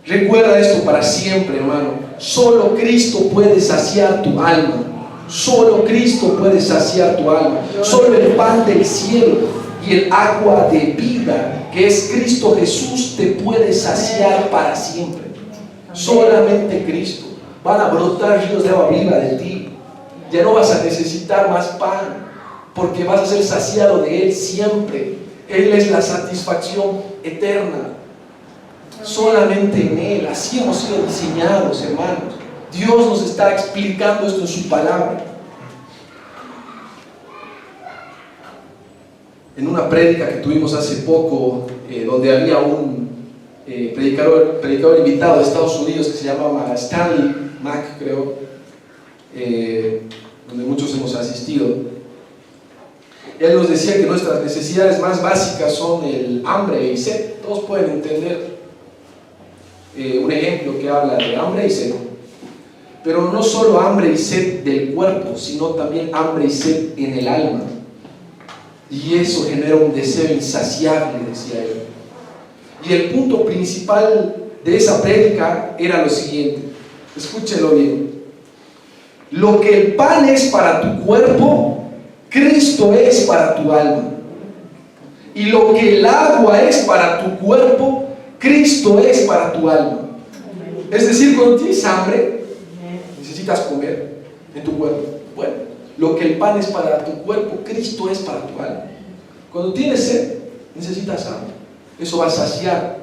Recuerda esto para siempre, hermano. Solo Cristo puede saciar tu alma. Solo Cristo puede saciar tu alma. Solo el pan del cielo y el agua de vida, que es Cristo Jesús, te puede saciar para siempre. Solamente Cristo. Van a brotar ríos de agua viva de ti. Ya no vas a necesitar más pan, porque vas a ser saciado de Él siempre. Él es la satisfacción eterna. Solamente en Él. Así hemos sido diseñados, hermanos. Dios nos está explicando esto en su palabra. En una prédica que tuvimos hace poco, donde había un predicador invitado de Estados Unidos que se llamaba Stanley Mack, creo, donde muchos hemos asistido. Él nos decía que nuestras necesidades más básicas son el hambre y sed. Todos pueden entender un ejemplo que habla de hambre y sed. Pero no solo hambre y sed del cuerpo, sino también hambre y sed en el alma. Y eso genera un deseo insaciable, decía él. Y el punto principal de esa prédica era lo siguiente. Escúchelo bien. Lo que el pan es para tu cuerpo, Cristo es para tu alma. Y lo que el agua es para tu cuerpo, Cristo es para tu alma. Es decir, cuando tienes hambre, necesitas comer en tu cuerpo. Bueno, lo que el pan es para tu cuerpo, Cristo es para tu alma. Cuando tienes sed, necesitas agua. Eso va a saciar.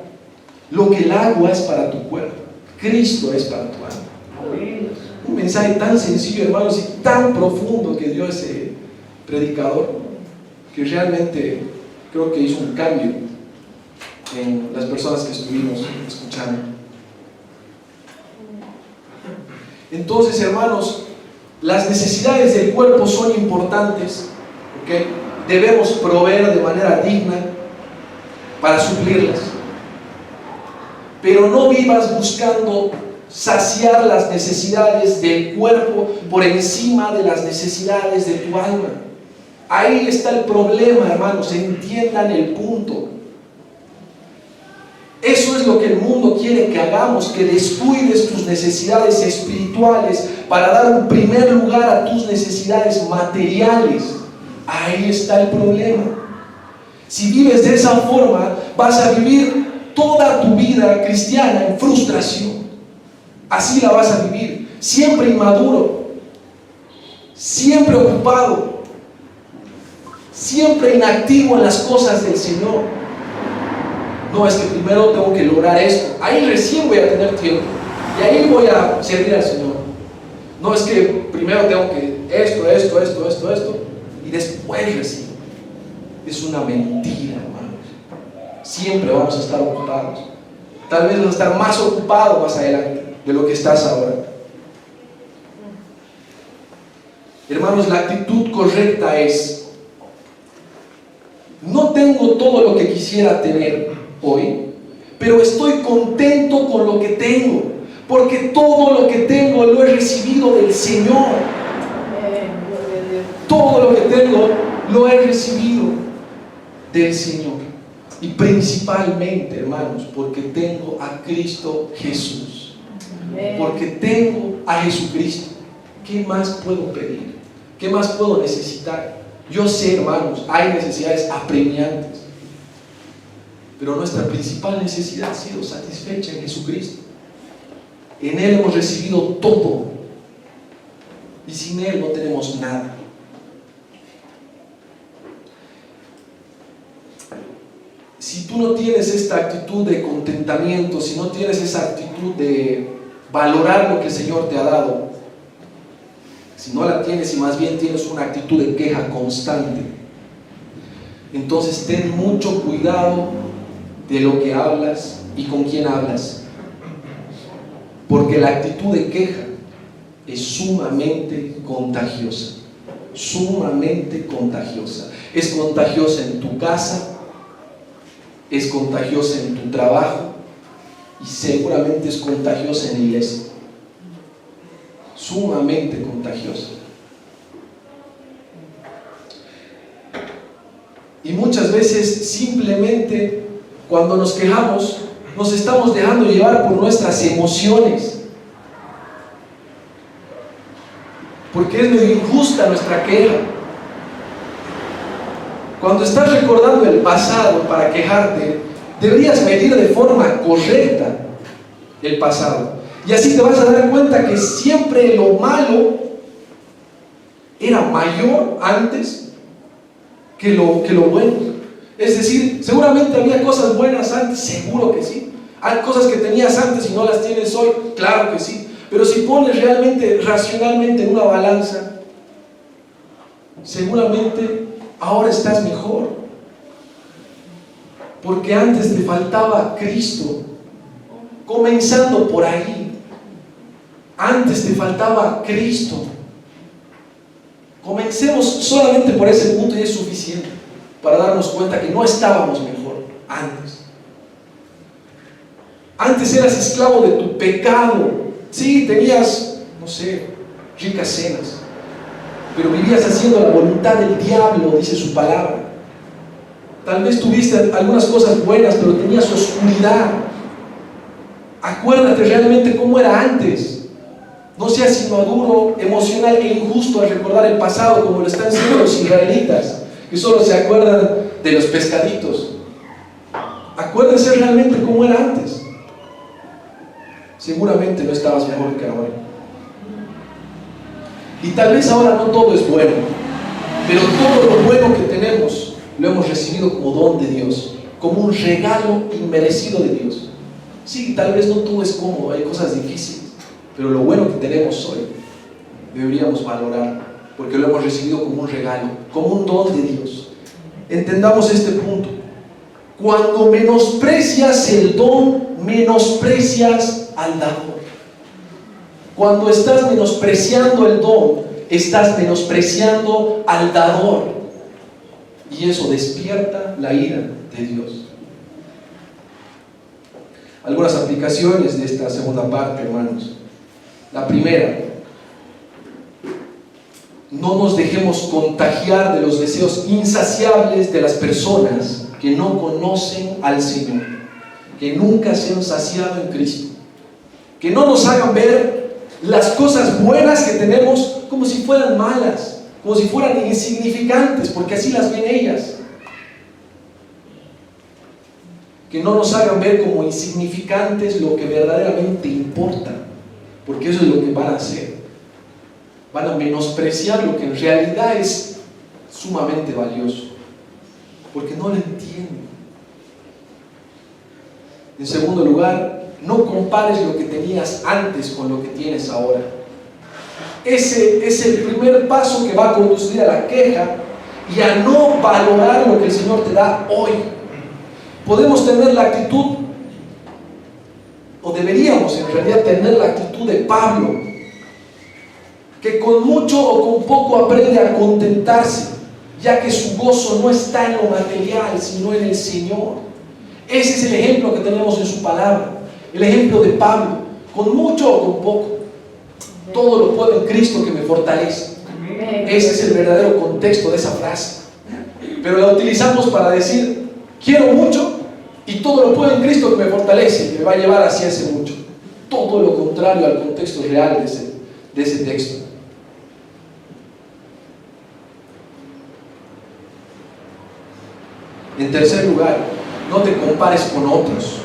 Lo que el agua es para tu cuerpo, Cristo es para tu alma. Un mensaje tan sencillo, hermanos, y tan profundo que dio ese predicador, que realmente creo que hizo un cambio en las personas que estuvimos escuchando. Entonces, hermanos, las necesidades del cuerpo son importantes, ¿okay? Debemos proveer de manera digna para suplirlas, pero no vivas buscando saciar las necesidades del cuerpo por encima de las necesidades de tu alma. Ahí está el problema, hermanos, entiendan el punto. Eso es lo que el mundo quiere que hagamos, que descuides tus necesidades espirituales para dar un primer lugar a tus necesidades materiales. Ahí está el problema. Si vives de esa forma, vas a vivir toda tu vida cristiana en frustración. Así la vas a vivir, siempre inmaduro, siempre ocupado, siempre inactivo en las cosas del Señor. No, es que primero tengo que lograr esto, ahí recién voy a tener tiempo y ahí voy a servir al Señor. No es que primero tengo que esto, y después recibo. Es una mentira, hermanos. Siempre vamos a estar ocupados. Tal vez vas a estar más ocupado más adelante de lo que estás ahora. Hermanos, la actitud correcta es: no tengo todo lo que quisiera tener hoy, pero estoy contento con lo que tengo, porque todo lo que tengo lo he recibido del Señor. Todo lo que tengo lo he recibido del Señor. Y principalmente, hermanos, porque tengo a Cristo Jesús. Porque tengo a Jesucristo. ¿Qué más puedo pedir? ¿Qué más puedo necesitar? Yo sé, hermanos, hay necesidades apremiantes, pero nuestra principal necesidad ha sido satisfecha en Jesucristo. En Él hemos recibido todo, y sin Él no tenemos nada. Si tú no tienes esta actitud de contentamiento, si no tienes esa actitud de valorar lo que el Señor te ha dado, si no la tienes y más bien tienes una actitud de queja constante, entonces ten mucho cuidado de lo que hablas y con quién hablas, porque la actitud de queja es sumamente contagiosa, sumamente contagiosa. Es contagiosa en tu casa, es contagiosa en tu trabajo y seguramente es contagiosa en la iglesia. Sumamente contagiosa. Y muchas veces simplemente cuando nos quejamos nos estamos dejando llevar por nuestras emociones, porque es medio injusta nuestra queja. Cuando estás recordando el pasado para quejarte, deberías medir de forma correcta el pasado. Y así te vas a dar cuenta que siempre lo malo era mayor antes que lo bueno. Es decir, seguramente había cosas buenas antes, seguro que sí. Hay cosas que tenías antes y no las tienes hoy, claro que sí. Pero si pones realmente, racionalmente en una balanza, seguramente ahora estás mejor. Porque antes te faltaba Cristo, comenzando por ahí. Antes te faltaba Cristo. Comencemos solamente por ese punto y es suficiente para darnos cuenta que no estábamos mejor antes. Antes eras esclavo de tu pecado. Sí, tenías, no sé, ricas cenas, pero vivías haciendo la voluntad del diablo, dice su palabra. Tal vez tuviste algunas cosas buenas, pero tenías oscuridad. Acuérdate realmente cómo era antes. No seas inmaduro, emocional e injusto al recordar el pasado como lo están haciendo los israelitas, que solo se acuerdan de los pescaditos. Acuérdense realmente cómo era antes. Seguramente no estabas mejor que ahora. Y tal vez ahora no todo es bueno, pero todo lo bueno que tenemos lo hemos recibido como don de Dios, como un regalo inmerecido de Dios. Sí, tal vez no todo es cómodo, hay cosas difíciles, pero lo bueno que tenemos hoy deberíamos valorar, porque lo hemos recibido como un regalo, como un don de Dios. Entendamos este punto. Cuando menosprecias el don, menosprecias al dador. Cuando estás menospreciando el don, estás menospreciando al dador, y eso despierta la ira de Dios. Algunas aplicaciones de esta segunda parte, hermanos. La primera: no nos dejemos contagiar de los deseos insaciables de las personas que no conocen al Señor, que nunca se han saciado en Cristo, que no nos hagan ver las cosas buenas que tenemos como si fueran malas, como si fueran insignificantes, porque así las ven ellas. Que no nos hagan ver como insignificantes lo que verdaderamente importa, porque eso es lo que van a hacer. Van a menospreciar lo que en realidad es sumamente valioso, porque no lo entienden. En segundo lugar, no compares lo que tenías antes con lo que tienes ahora. Ese es el primer paso que va a conducir a la queja y a no valorar lo que el Señor te da hoy. Podemos tener la actitud, o deberíamos en realidad tener la actitud de Pablo, que con mucho o con poco aprende a contentarse, ya que su gozo no está en lo material, sino en el Señor. Ese es el ejemplo que tenemos en su palabra, el ejemplo de Pablo, con mucho o con poco. Todo lo puedo en Cristo que me fortalece. Ese es el verdadero contexto de esa frase. Pero la utilizamos para decir, quiero mucho y todo lo puedo en Cristo que me fortalece, que me va a llevar hacia ese mucho. Todo lo contrario al contexto real de ese texto. En tercer lugar, no te compares con otros,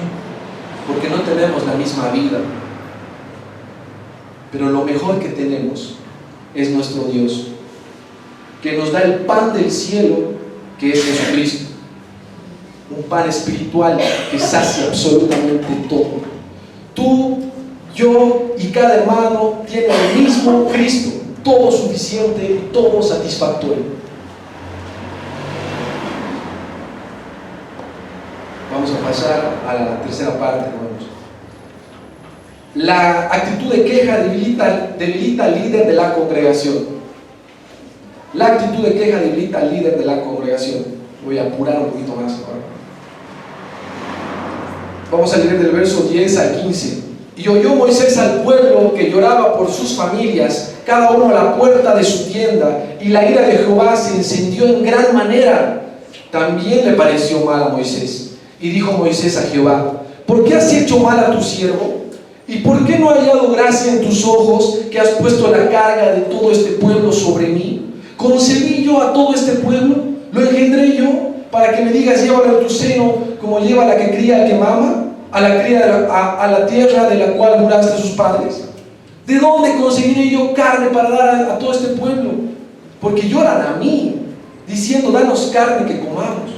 porque no tenemos la misma vida. Pero lo mejor que tenemos es nuestro Dios, que nos da el pan del cielo, que es Jesucristo. Un pan espiritual que sacia absolutamente todo. Tú, yo y cada hermano tienen el mismo Cristo, todo suficiente y todo satisfactorio. Vamos a pasar a la tercera parte, hermanos. La actitud de queja debilita al líder de la congregación. La actitud de queja debilita al líder de la congregación. Voy a apurar un poquito más ahora. Vamos a leer del verso 10 al 15. Y oyó Moisés al pueblo que lloraba por sus familias, cada uno a la puerta de su tienda, y la ira de Jehová se encendió en gran manera. También le pareció mal a Moisés. Y dijo Moisés a Jehová: ¿por qué has hecho mal a tu siervo? ¿Y por qué no he hallado gracia en tus ojos, que has puesto la carga de todo este pueblo sobre mí? ¿Concebí yo a todo este pueblo? ¿Lo engendré yo para que me digas, llévalo en tu seno, como lleva la que cría al que mama, a la cría a la tierra de la cual juraste a sus padres? ¿De dónde conseguiré yo carne para dar a todo este pueblo? Porque lloran a mí, diciendo, danos carne que comamos.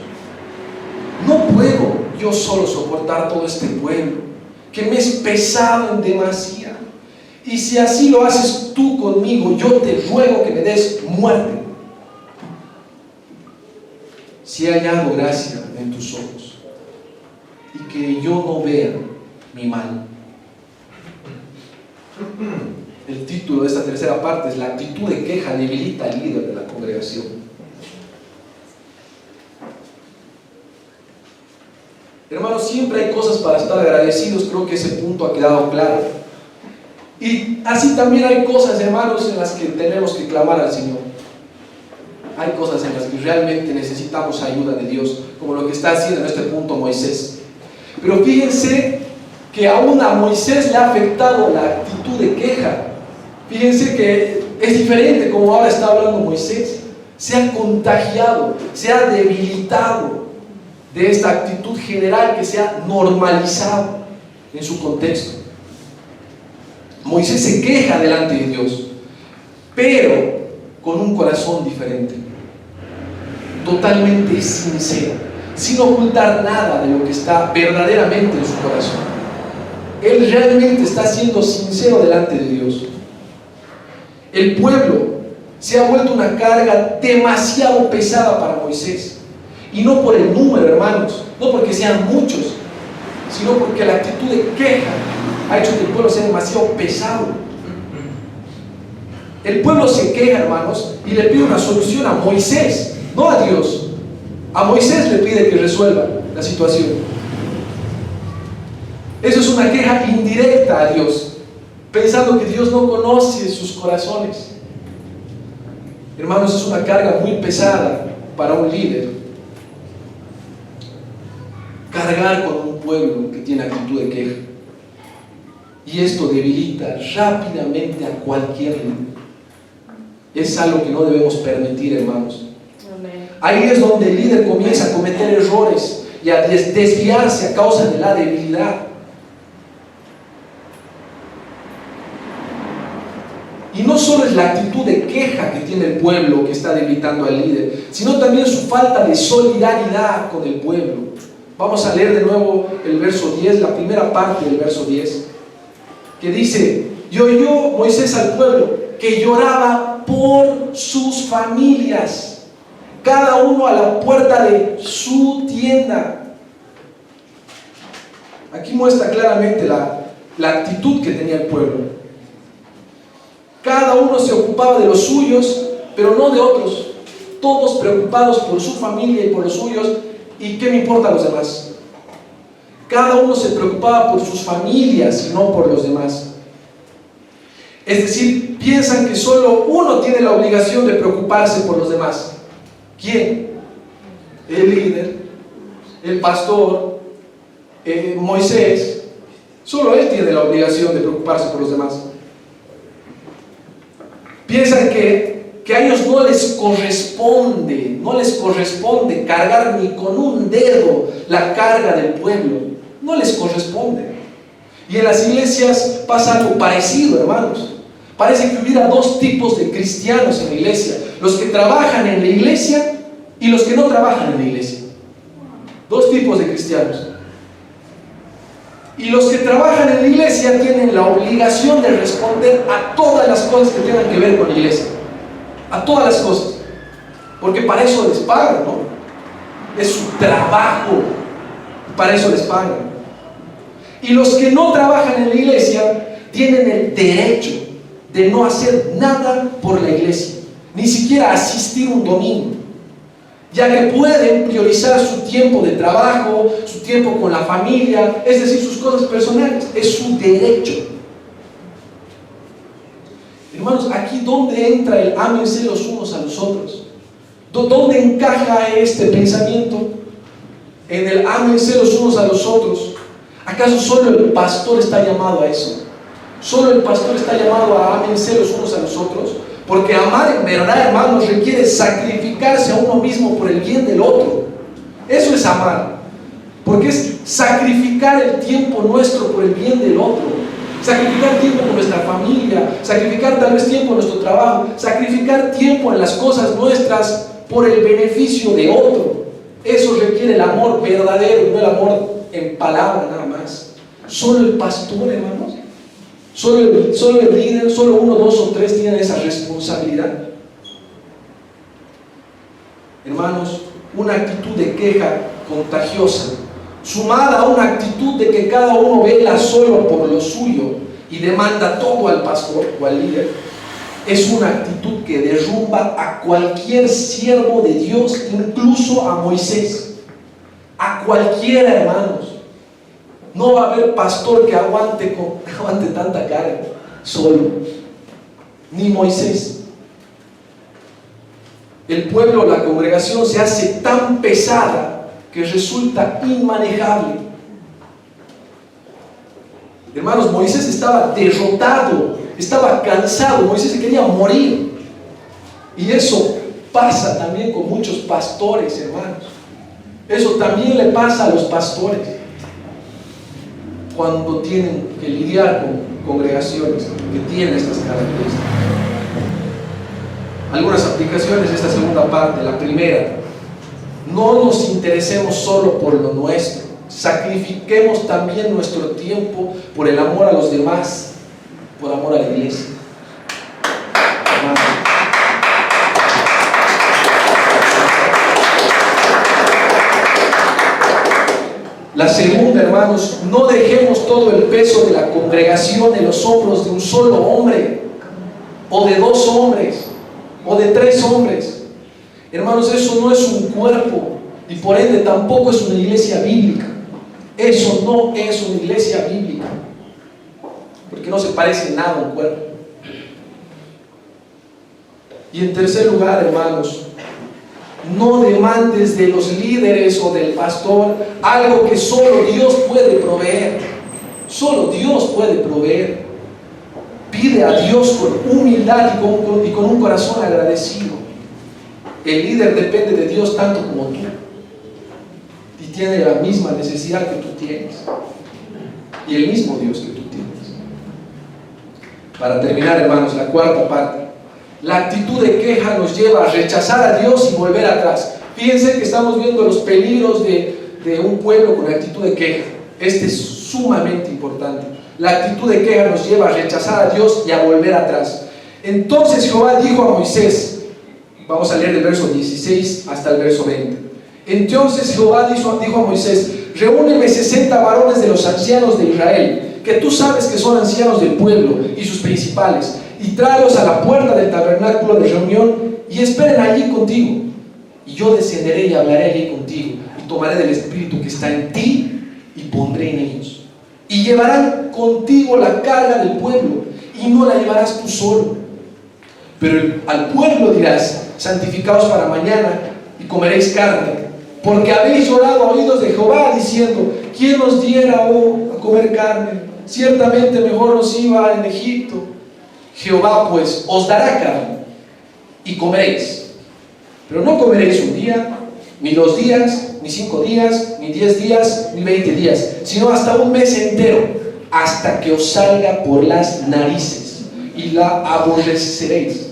No puedo yo solo soportar todo este pueblo, que me es pesado en demasía. Y si así lo haces tú conmigo, yo te ruego que me des muerte. Si he hallado gracia en tus ojos, y que yo no vea mi mal. El título de esta tercera parte es: la actitud de queja debilita al líder de la congregación. Hermanos, siempre hay cosas para estar agradecidos. Creo que ese punto ha quedado claro. Y así también hay cosas, hermanos, en las que tenemos que clamar al Señor. Hay cosas en las que realmente necesitamos ayuda de Dios, como lo que está haciendo en este punto Moisés. Pero fíjense que aún a Moisés le ha afectado la actitud de queja. Fíjense que es diferente como ahora está hablando Moisés. Se ha contagiado, se ha debilitado de esta actitud general que se ha normalizado en su contexto. Moisés se queja delante de Dios, pero con un corazón diferente, totalmente sincero, sin ocultar nada de lo que está verdaderamente en su corazón. Él realmente está siendo sincero delante de Dios. El pueblo se ha vuelto una carga demasiado pesada para Moisés. Y no por el número, hermanos, no porque sean muchos, sino porque la actitud de queja ha hecho que el pueblo sea demasiado pesado. El pueblo se queja, hermanos, y le pide una solución a Moisés, no a Dios. A Moisés le pide que resuelva la situación. Eso es una queja indirecta a Dios, pensando que Dios no conoce sus corazones. Hermanos, es una carga muy pesada para un líder cargar con un pueblo que tiene actitud de queja. Y esto debilita rápidamente a cualquier líder. Es algo que no debemos permitir, hermanos. Amén. Ahí es donde el líder comienza a cometer errores y a desviarse a causa de la debilidad. Y no solo es la actitud de queja que tiene el pueblo que está debilitando al líder, sino también su falta de solidaridad con el pueblo. Vamos a leer de nuevo el verso 10, la primera parte del verso 10, que dice: Y oyó Moisés al pueblo que lloraba por sus familias, cada uno a la puerta de su tienda. Aquí muestra claramente la actitud que tenía el pueblo. Cada uno se ocupaba de los suyos, pero no de otros. Todos preocupados por su familia y por los suyos. ¿Y qué me importa a los demás? Cada uno se preocupaba por sus familias y no por los demás. Es decir, piensan que solo uno tiene la obligación de preocuparse por los demás. ¿Quién? El líder, el pastor, Moisés. Solo él tiene la obligación de preocuparse por los demás. Piensan que a ellos no les corresponde cargar ni con un dedo la carga del pueblo. No les corresponde. Y en las iglesias pasa algo parecido, hermanos. Parece que hubiera dos tipos de cristianos en la iglesia: los que trabajan en la iglesia y los que no trabajan en la iglesia. Dos tipos de cristianos. Y los que trabajan en la iglesia tienen la obligación de responder a todas las cosas que tengan que ver con la iglesia. A todas las cosas. Porque para eso les pagan, ¿no? Es su trabajo. Para eso les pagan. Y los que no trabajan en la iglesia tienen el derecho de no hacer nada por la iglesia. Ni siquiera asistir un domingo. Ya que pueden priorizar su tiempo de trabajo, su tiempo con la familia, es decir, sus cosas personales. Es su derecho. Hermanos, aquí ¿dónde entra el ámense los unos a los otros? ¿Dónde encaja este pensamiento? En el ámense los unos a los otros. ¿Acaso solo el pastor está llamado a eso? ¿Solo el pastor está llamado a ámense los unos a los otros? Porque amar en verdad, hermanos, requiere sacrificarse a uno mismo por el bien del otro. Eso es amar. Porque es sacrificar el tiempo nuestro por el bien del otro. Sacrificar tiempo con nuestra familia, sacrificar tal vez tiempo en nuestro trabajo, sacrificar tiempo en las cosas nuestras por el beneficio de otro. Eso requiere el amor verdadero, no el amor en palabra nada más. Solo el pastor, hermanos, solo el líder, solo uno, dos o tres tienen esa responsabilidad. Hermanos, una actitud de queja contagiosa, sumada a una actitud de que cada uno vela solo por lo suyo y demanda todo al pastor o al líder, es una actitud que derrumba a cualquier siervo de Dios, incluso a Moisés. A cualquiera, hermanos. No va a haber pastor que aguante tanta carga solo, ni Moisés. El pueblo, la congregación se hace tan pesada que resulta inmanejable. Hermanos, Moisés estaba derrotado, estaba cansado, Moisés se quería morir. Y eso pasa también con muchos pastores, hermanos. Eso también le pasa a los pastores cuando tienen que lidiar con congregaciones que tienen estas características. Algunas aplicaciones de esta segunda parte. La primera: no nos interesemos solo por lo nuestro, sacrifiquemos también nuestro tiempo por el amor a los demás, por amor a la iglesia. La segunda, hermanos: no dejemos todo el peso de la congregación en los hombros de un solo hombre, o de dos hombres, o de tres hombres. Hermanos, eso no es un cuerpo y por ende tampoco es una iglesia bíblica. Eso no es una iglesia bíblica, porque no se parece en nada a un cuerpo. Y en tercer lugar, hermanos, no demandes de los líderes o del pastor algo que solo Dios puede proveer. Solo Dios puede proveer. Pide a Dios con humildad y con un corazón agradecido. El líder depende de Dios tanto como tú, y tiene la misma necesidad que tú tienes, y el mismo Dios que tú tienes. Para terminar, hermanos, la cuarta parte: la actitud de queja nos lleva a rechazar a Dios y volver atrás. Fíjense que estamos viendo los peligros de un pueblo con actitud de queja. Este es sumamente importante. La actitud de queja nos lleva a rechazar a Dios y a volver atrás. Entonces Jehová dijo a Moisés, vamos a leer del verso 16 hasta el verso 20. Entonces Jehová dijo a Moisés, reúneme 60 varones de los ancianos de Israel, que tú sabes que son ancianos del pueblo y sus principales, y tráelos a la puerta del tabernáculo de reunión y esperen allí contigo. Y yo descenderé y hablaré allí contigo, y tomaré del espíritu que está en ti y pondré en ellos. Y llevarán contigo la carga del pueblo, y no la llevarás tú solo. Pero al pueblo dirás, santificaos para mañana y comeréis carne, porque habéis llorado a oídos de Jehová diciendo, ¿quién nos diera a comer carne? Ciertamente mejor nos iba en Egipto. Jehová pues os dará carne y comeréis, pero no comeréis un día, ni 2 días, ni 5 días, ni 10 días, ni 20 días, sino hasta un mes entero, hasta que os salga por las narices, y la aborreceréis.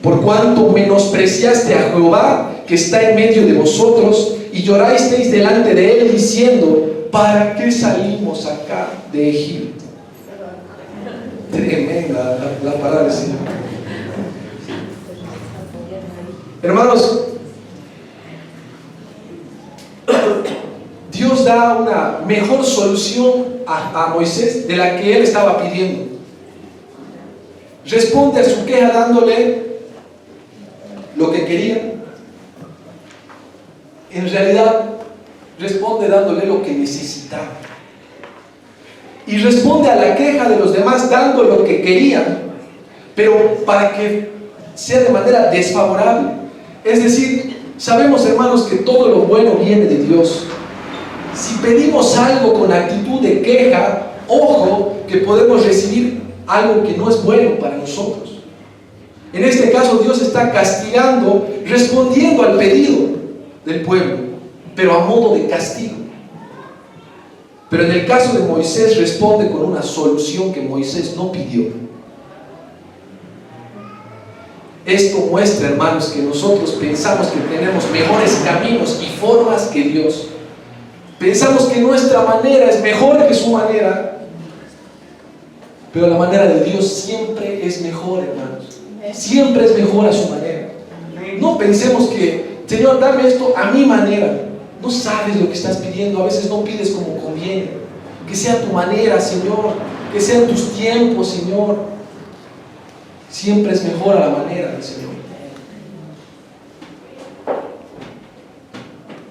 Por cuanto menospreciaste a Jehová, que está en medio de vosotros, y llorasteis delante de él, diciendo, ¿para qué salimos acá de Egipto? Tremenda la palabra del Señor. Hermanos, Dios da una mejor solución a Moisés de la que él estaba pidiendo. Responde a su queja dándole lo que quería. En realidad, responde dándole lo que necesitaba. Y responde a la queja de los demás dando lo que querían, pero para que sea de manera desfavorable. Es decir, sabemos, hermanos, que todo lo bueno viene de Dios. Si pedimos algo con actitud de queja, ojo, que podemos recibir algo que no es bueno para nosotros. En este caso, Dios está castigando, respondiendo al pedido del pueblo, pero a modo de castigo. Pero en el caso de Moisés, responde con una solución que Moisés no pidió. Esto muestra, hermanos, que nosotros pensamos que tenemos mejores caminos y formas que Dios. Pensamos que nuestra manera es mejor que su manera, pero la manera de Dios siempre es mejor, hermanos. Siempre es mejor a su manera. No pensemos que, Señor, dame esto a mi manera. No sabes lo que estás pidiendo, a veces no pides como conviene. Que sea tu manera, Señor, que sean tus tiempos, Señor. Siempre es mejor a la manera del Señor.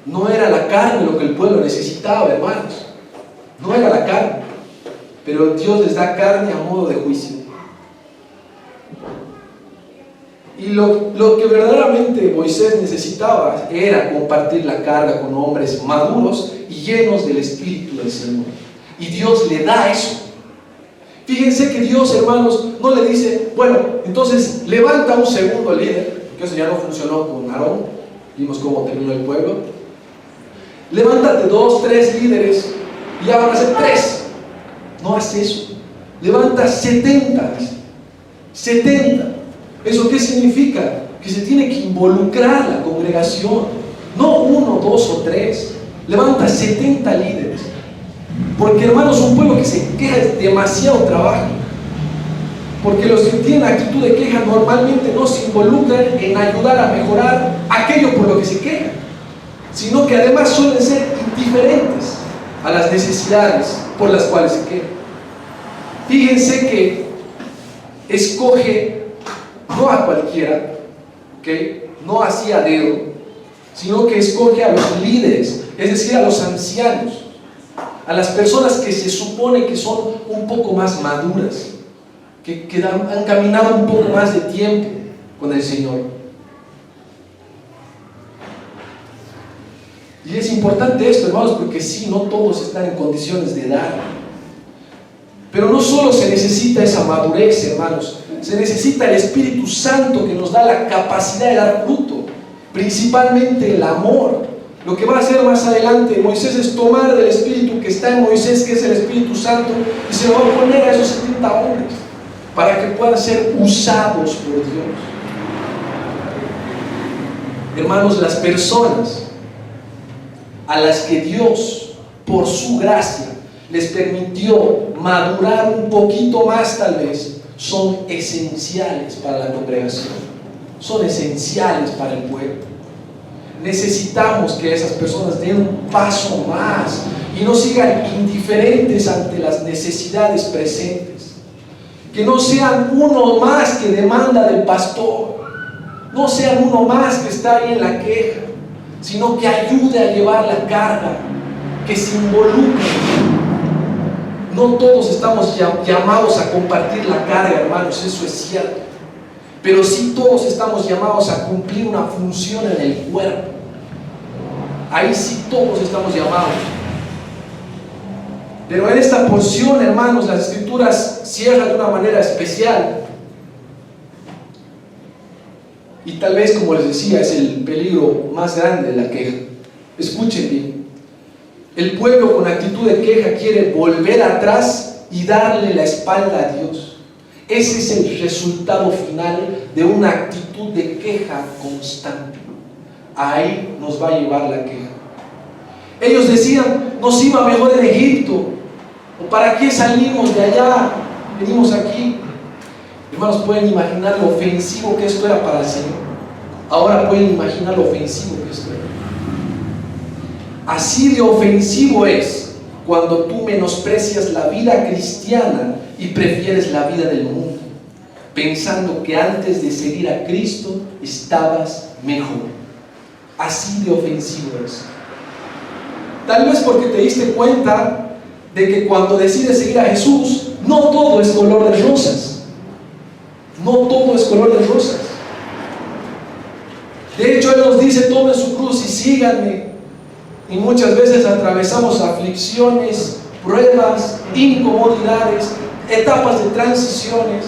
No era la carne lo que el pueblo necesitaba, hermanos. No era la carne. Pero Dios les da carne a modo de juicio. Y lo que verdaderamente Moisés necesitaba era compartir la carga con hombres maduros y llenos del Espíritu del Señor. Y Dios le da eso. Fíjense que Dios, hermanos, no le dice, bueno, entonces levanta un segundo líder, porque eso ya no funcionó con Aarón, vimos cómo terminó el pueblo. Levántate 2, 3 líderes y ya van a ser 3. No hace eso. Levanta 70, dice. 70. ¿Eso qué significa? Que se tiene que involucrar la congregación. No 1, 2 o 3. Levanta 70 líderes. Porque, hermanos, un pueblo que se queja es demasiado trabajo. Porque los que tienen actitud de queja normalmente no se involucran en ayudar a mejorar aquello por lo que se quejan, sino que además suelen ser indiferentes a las necesidades por las cuales se quejan. Fíjense que escoge no a cualquiera, ¿okay? No así a dedo, sino que escoge a los líderes, es decir, a los ancianos, a las personas que se supone que son un poco más maduras, que han caminado un poco más de tiempo con el Señor. Y es importante esto, hermanos, porque sí, no todos están en condiciones de dar. Pero no solo se necesita esa madurez, hermanos, se necesita el Espíritu Santo que nos da la capacidad de dar fruto, principalmente el amor. Lo que va a hacer más adelante Moisés es tomar del Espíritu que está en Moisés, que es el Espíritu Santo, y se lo va a poner a esos 70 hombres para que puedan ser usados por Dios. Hermanos, las personas a las que Dios, por su gracia, les permitió madurar un poquito más tal vez, son esenciales para la congregación, son esenciales para el pueblo. Necesitamos que esas personas den un paso más y no sigan indiferentes ante las necesidades presentes. Que no sean uno más que demanda del pastor, no sean uno más que está ahí en la queja, sino que ayude a llevar la carga, que se involucre. No todos estamos llamados a compartir la carga, hermanos, eso es cierto, pero sí todos estamos llamados a cumplir una función en el cuerpo. Ahí sí todos estamos llamados. Pero en esta porción, hermanos, las Escrituras cierran de una manera especial. Y tal vez, como les decía, es el peligro más grande de la queja. Escuchen bien. El pueblo con actitud de queja quiere volver atrás y darle la espalda a Dios. Ese es el resultado final de una actitud de queja constante. Ahí nos va a llevar la queja. Ellos decían, nos iba mejor en Egipto, o ¿para qué salimos de allá? Venimos aquí. Hermanos, pueden imaginar lo ofensivo que esto era para el Señor. Ahora pueden imaginar lo ofensivo que esto era. Así de ofensivo es cuando tú menosprecias la vida cristiana y prefieres la vida del mundo, pensando que antes de seguir a Cristo estabas mejor. Así de ofensivo es. Tal vez porque te diste cuenta de que cuando decides seguir a Jesús, no todo es color de rosas. No todo es color de rosas. De hecho, Él nos dice, tomen su cruz y síganme. Y muchas veces atravesamos aflicciones, pruebas, incomodidades, etapas de transiciones.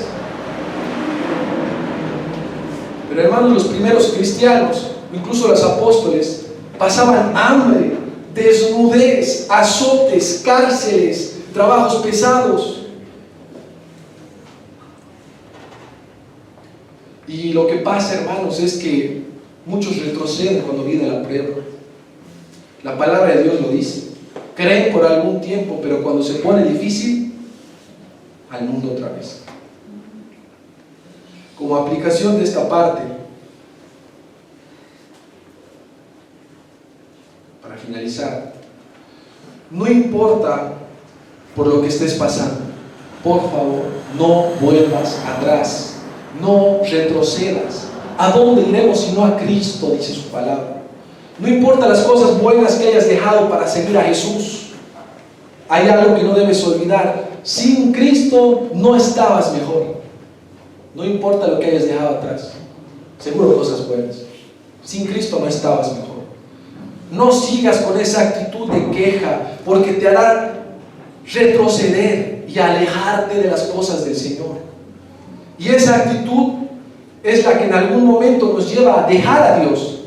Pero hermanos, los primeros cristianos, incluso los apóstoles, pasaban hambre, desnudez, azotes, cárceles, trabajos pesados. Y lo que pasa, hermanos, es que muchos retroceden cuando viene la prueba. La palabra de Dios lo dice. Creen por algún tiempo, pero cuando se pone difícil, al mundo otra vez. Como aplicación de esta parte, para finalizar, no importa por lo que estés pasando, por favor, no vuelvas atrás, no retrocedas. ¿A dónde iremos si no a Cristo?, dice su palabra. No importa las cosas buenas que hayas dejado para seguir a Jesús, hay algo que no debes olvidar: sin Cristo no estabas mejor. No importa lo que hayas dejado atrás, seguro cosas buenas. Sin Cristo no estabas mejor. No sigas con esa actitud de queja, porque te hará retroceder y alejarte de las cosas del Señor. Y esa actitud es la que en algún momento nos lleva a dejar a Dios,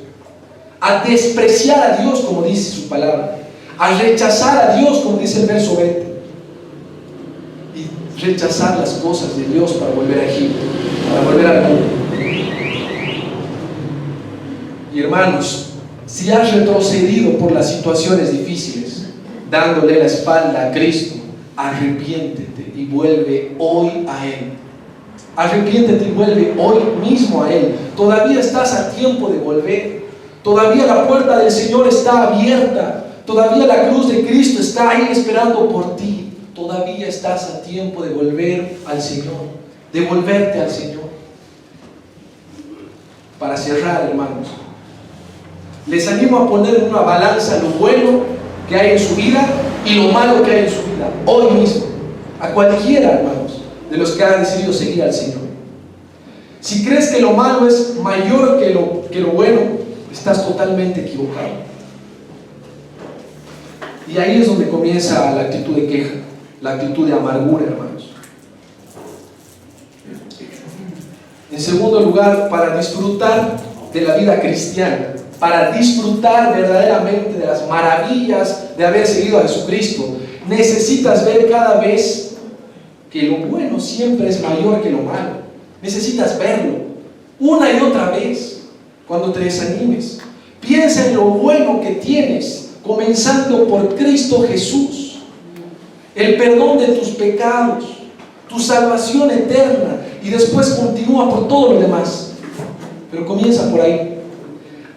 a despreciar a Dios, como dice su palabra, a rechazar a Dios, como dice el verso 20, y rechazar las cosas de Dios para volver a Egipto, para volver al mundo. Y hermanos, si has retrocedido por las situaciones difíciles, dándole la espalda a Cristo, arrepiéntete y vuelve hoy a Él. Arrepiéntete y vuelve hoy mismo a Él. Todavía estás a tiempo de volver. Todavía la puerta del Señor está abierta. Todavía la cruz de Cristo está ahí esperando por ti. Todavía estás a tiempo de volver al Señor, de volverte al Señor. Para cerrar, hermanos, les animo a poner en una balanza lo bueno que hay en su vida y lo malo que hay en su vida, hoy mismo. A cualquiera, hermanos, de los que han decidido seguir al Señor. Si crees que lo malo es mayor que lo bueno, estás totalmente equivocado. Y ahí es donde comienza la actitud de queja, la actitud de amargura, hermanos. En segundo lugar, para disfrutar de la vida cristiana, para disfrutar verdaderamente de las maravillas de haber seguido a Jesucristo, necesitas ver cada vez que lo bueno siempre es mayor que lo malo. Necesitas verlo una y otra vez cuando te desanimes. Piensa en lo bueno que tienes, comenzando por Cristo Jesús. el perdón de tus pecados, tu salvación eterna, y después continúa por todo lo demás. Pero comienza por ahí.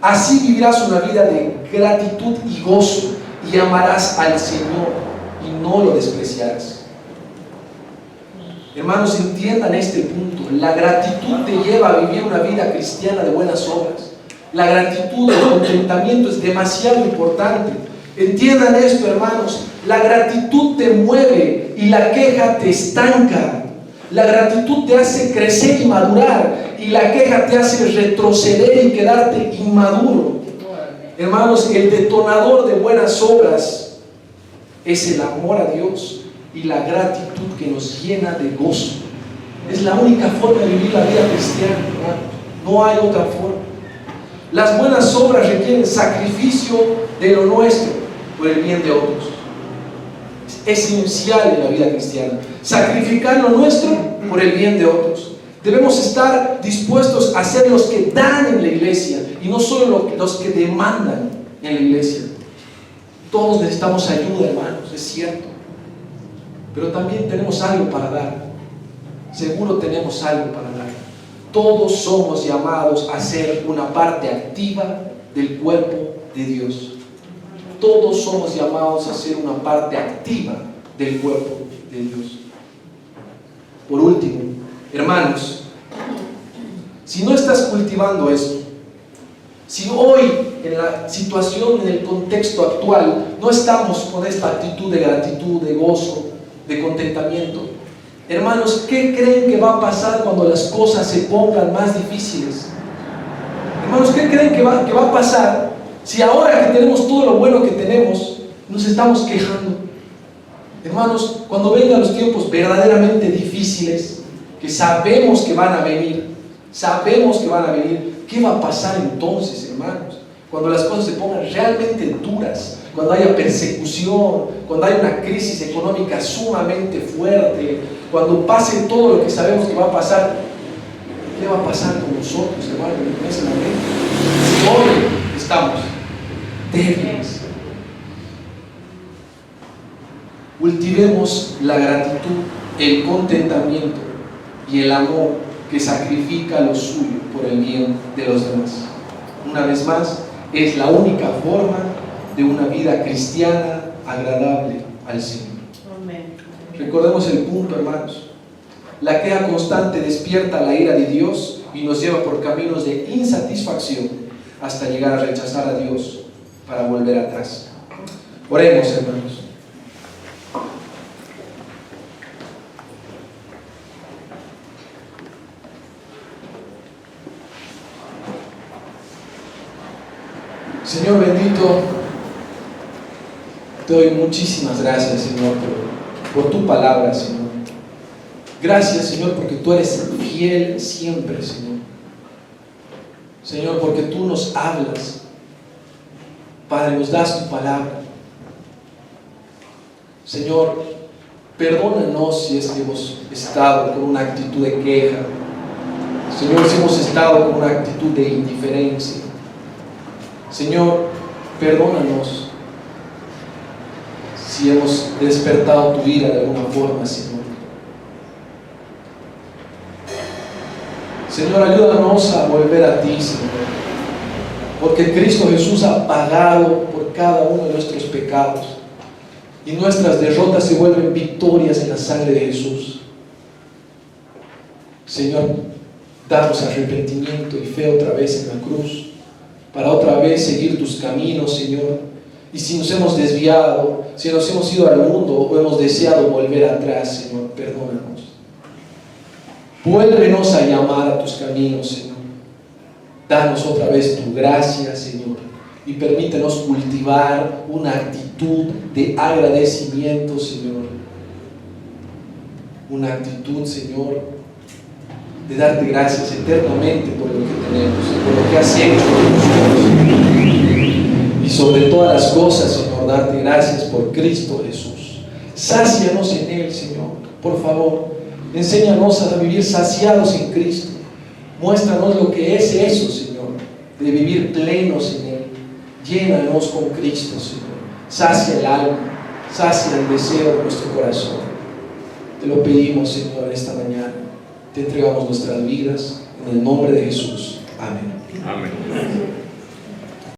Así vivirás una vida de gratitud y gozo, y amarás al Señor y no lo despreciarás. Hermanos, entiendan este punto. La gratitud te lleva a vivir una vida cristiana de buenas obras. La gratitud, el contentamiento es demasiado importante. Entiendan esto, hermanos. La gratitud te mueve y la queja te estanca. La gratitud te hace crecer y madurar, y la queja te hace retroceder y quedarte inmaduro. Hermanos, el detonador de buenas obras es el amor a Dios y la gratitud que nos llena de gozo. Es la única forma de vivir la vida cristiana, hermanos. No hay otra forma. Las buenas obras requieren sacrificio de lo nuestro por el bien de otros. Es esencial en la vida cristiana sacrificar lo nuestro por el bien de otros. Debemos estar dispuestos a ser los que dan en la iglesia y no solo los que demandan en la iglesia. Todos necesitamos ayuda, hermanos, es cierto, pero también tenemos algo para dar. Seguro tenemos algo para dar. Todos somos llamados a ser una parte activa del cuerpo de Dios. Todos somos llamados a ser una parte activa del cuerpo de Dios. Por último, hermanos, si no estás cultivando esto, si hoy en la situación, en el contexto actual, no estamos con esta actitud de gratitud, de gozo, de contentamiento, hermanos, ¿qué creen que va a pasar cuando las cosas se pongan más difíciles? Hermanos, ¿qué creen que va a pasar si ahora que tenemos todo lo bueno que tenemos, nos estamos quejando? Hermanos, cuando vengan los tiempos verdaderamente difíciles, que sabemos que van a venir, ¿qué va a pasar entonces, hermanos? Cuando las cosas se pongan realmente duras, cuando haya persecución, cuando haya una crisis económica sumamente fuerte, cuando pase todo lo que sabemos que va a pasar, ¿qué va a pasar con nosotros, hermanos, en ese momento? Si hoy estamos débiles, cultivemos la gratitud, el contentamiento y el amor que sacrifica lo suyo por el bien de los demás. Una vez más, es la única forma de una vida cristiana agradable al Señor. Amén. Recordemos el punto, hermanos. La queja constante despierta la ira de Dios y nos lleva por caminos de insatisfacción hasta llegar a rechazar a Dios para volver atrás. Oremos, hermanos. Señor bendito, te doy muchísimas gracias, Señor, por tu palabra, Señor. Gracias, Señor, porque tú eres fiel siempre, Señor. Señor, porque tú nos hablas. Padre, nos das tu palabra. Señor, perdónanos si es que hemos estado con una actitud de queja. Señor, si hemos estado con una actitud de indiferencia. Señor, perdónanos si hemos despertado tu ira de alguna forma, Señor. Señor, ayúdanos a volver a ti, Señor, porque Cristo Jesús ha pagado por cada uno de nuestros pecados y nuestras derrotas se vuelven victorias en la sangre de Jesús. Señor, danos arrepentimiento y fe otra vez en la cruz, para otra vez seguir tus caminos, Señor. Y si nos hemos desviado, si nos hemos ido al mundo o hemos deseado volver atrás, Señor, perdónanos. Vuélvenos a llamar a tus caminos, Señor. Danos otra vez tu gracia, Señor, y permítenos cultivar una actitud de agradecimiento, Señor. Una actitud, Señor, de darte gracias eternamente por lo que tenemos, por lo que has hecho por nosotros. Y sobre todas las cosas, Señor, darte gracias por Cristo Jesús. Sácianos en Él, Señor, por favor. Enséñanos a vivir saciados en Cristo. Muéstranos lo que es eso, Señor, de vivir plenos en Él. Llénanos con Cristo, Señor. Sacia el alma, sacia el deseo de nuestro corazón. Te lo pedimos, Señor, esta mañana. Te entregamos nuestras vidas en el nombre de Jesús. Amén. Amén.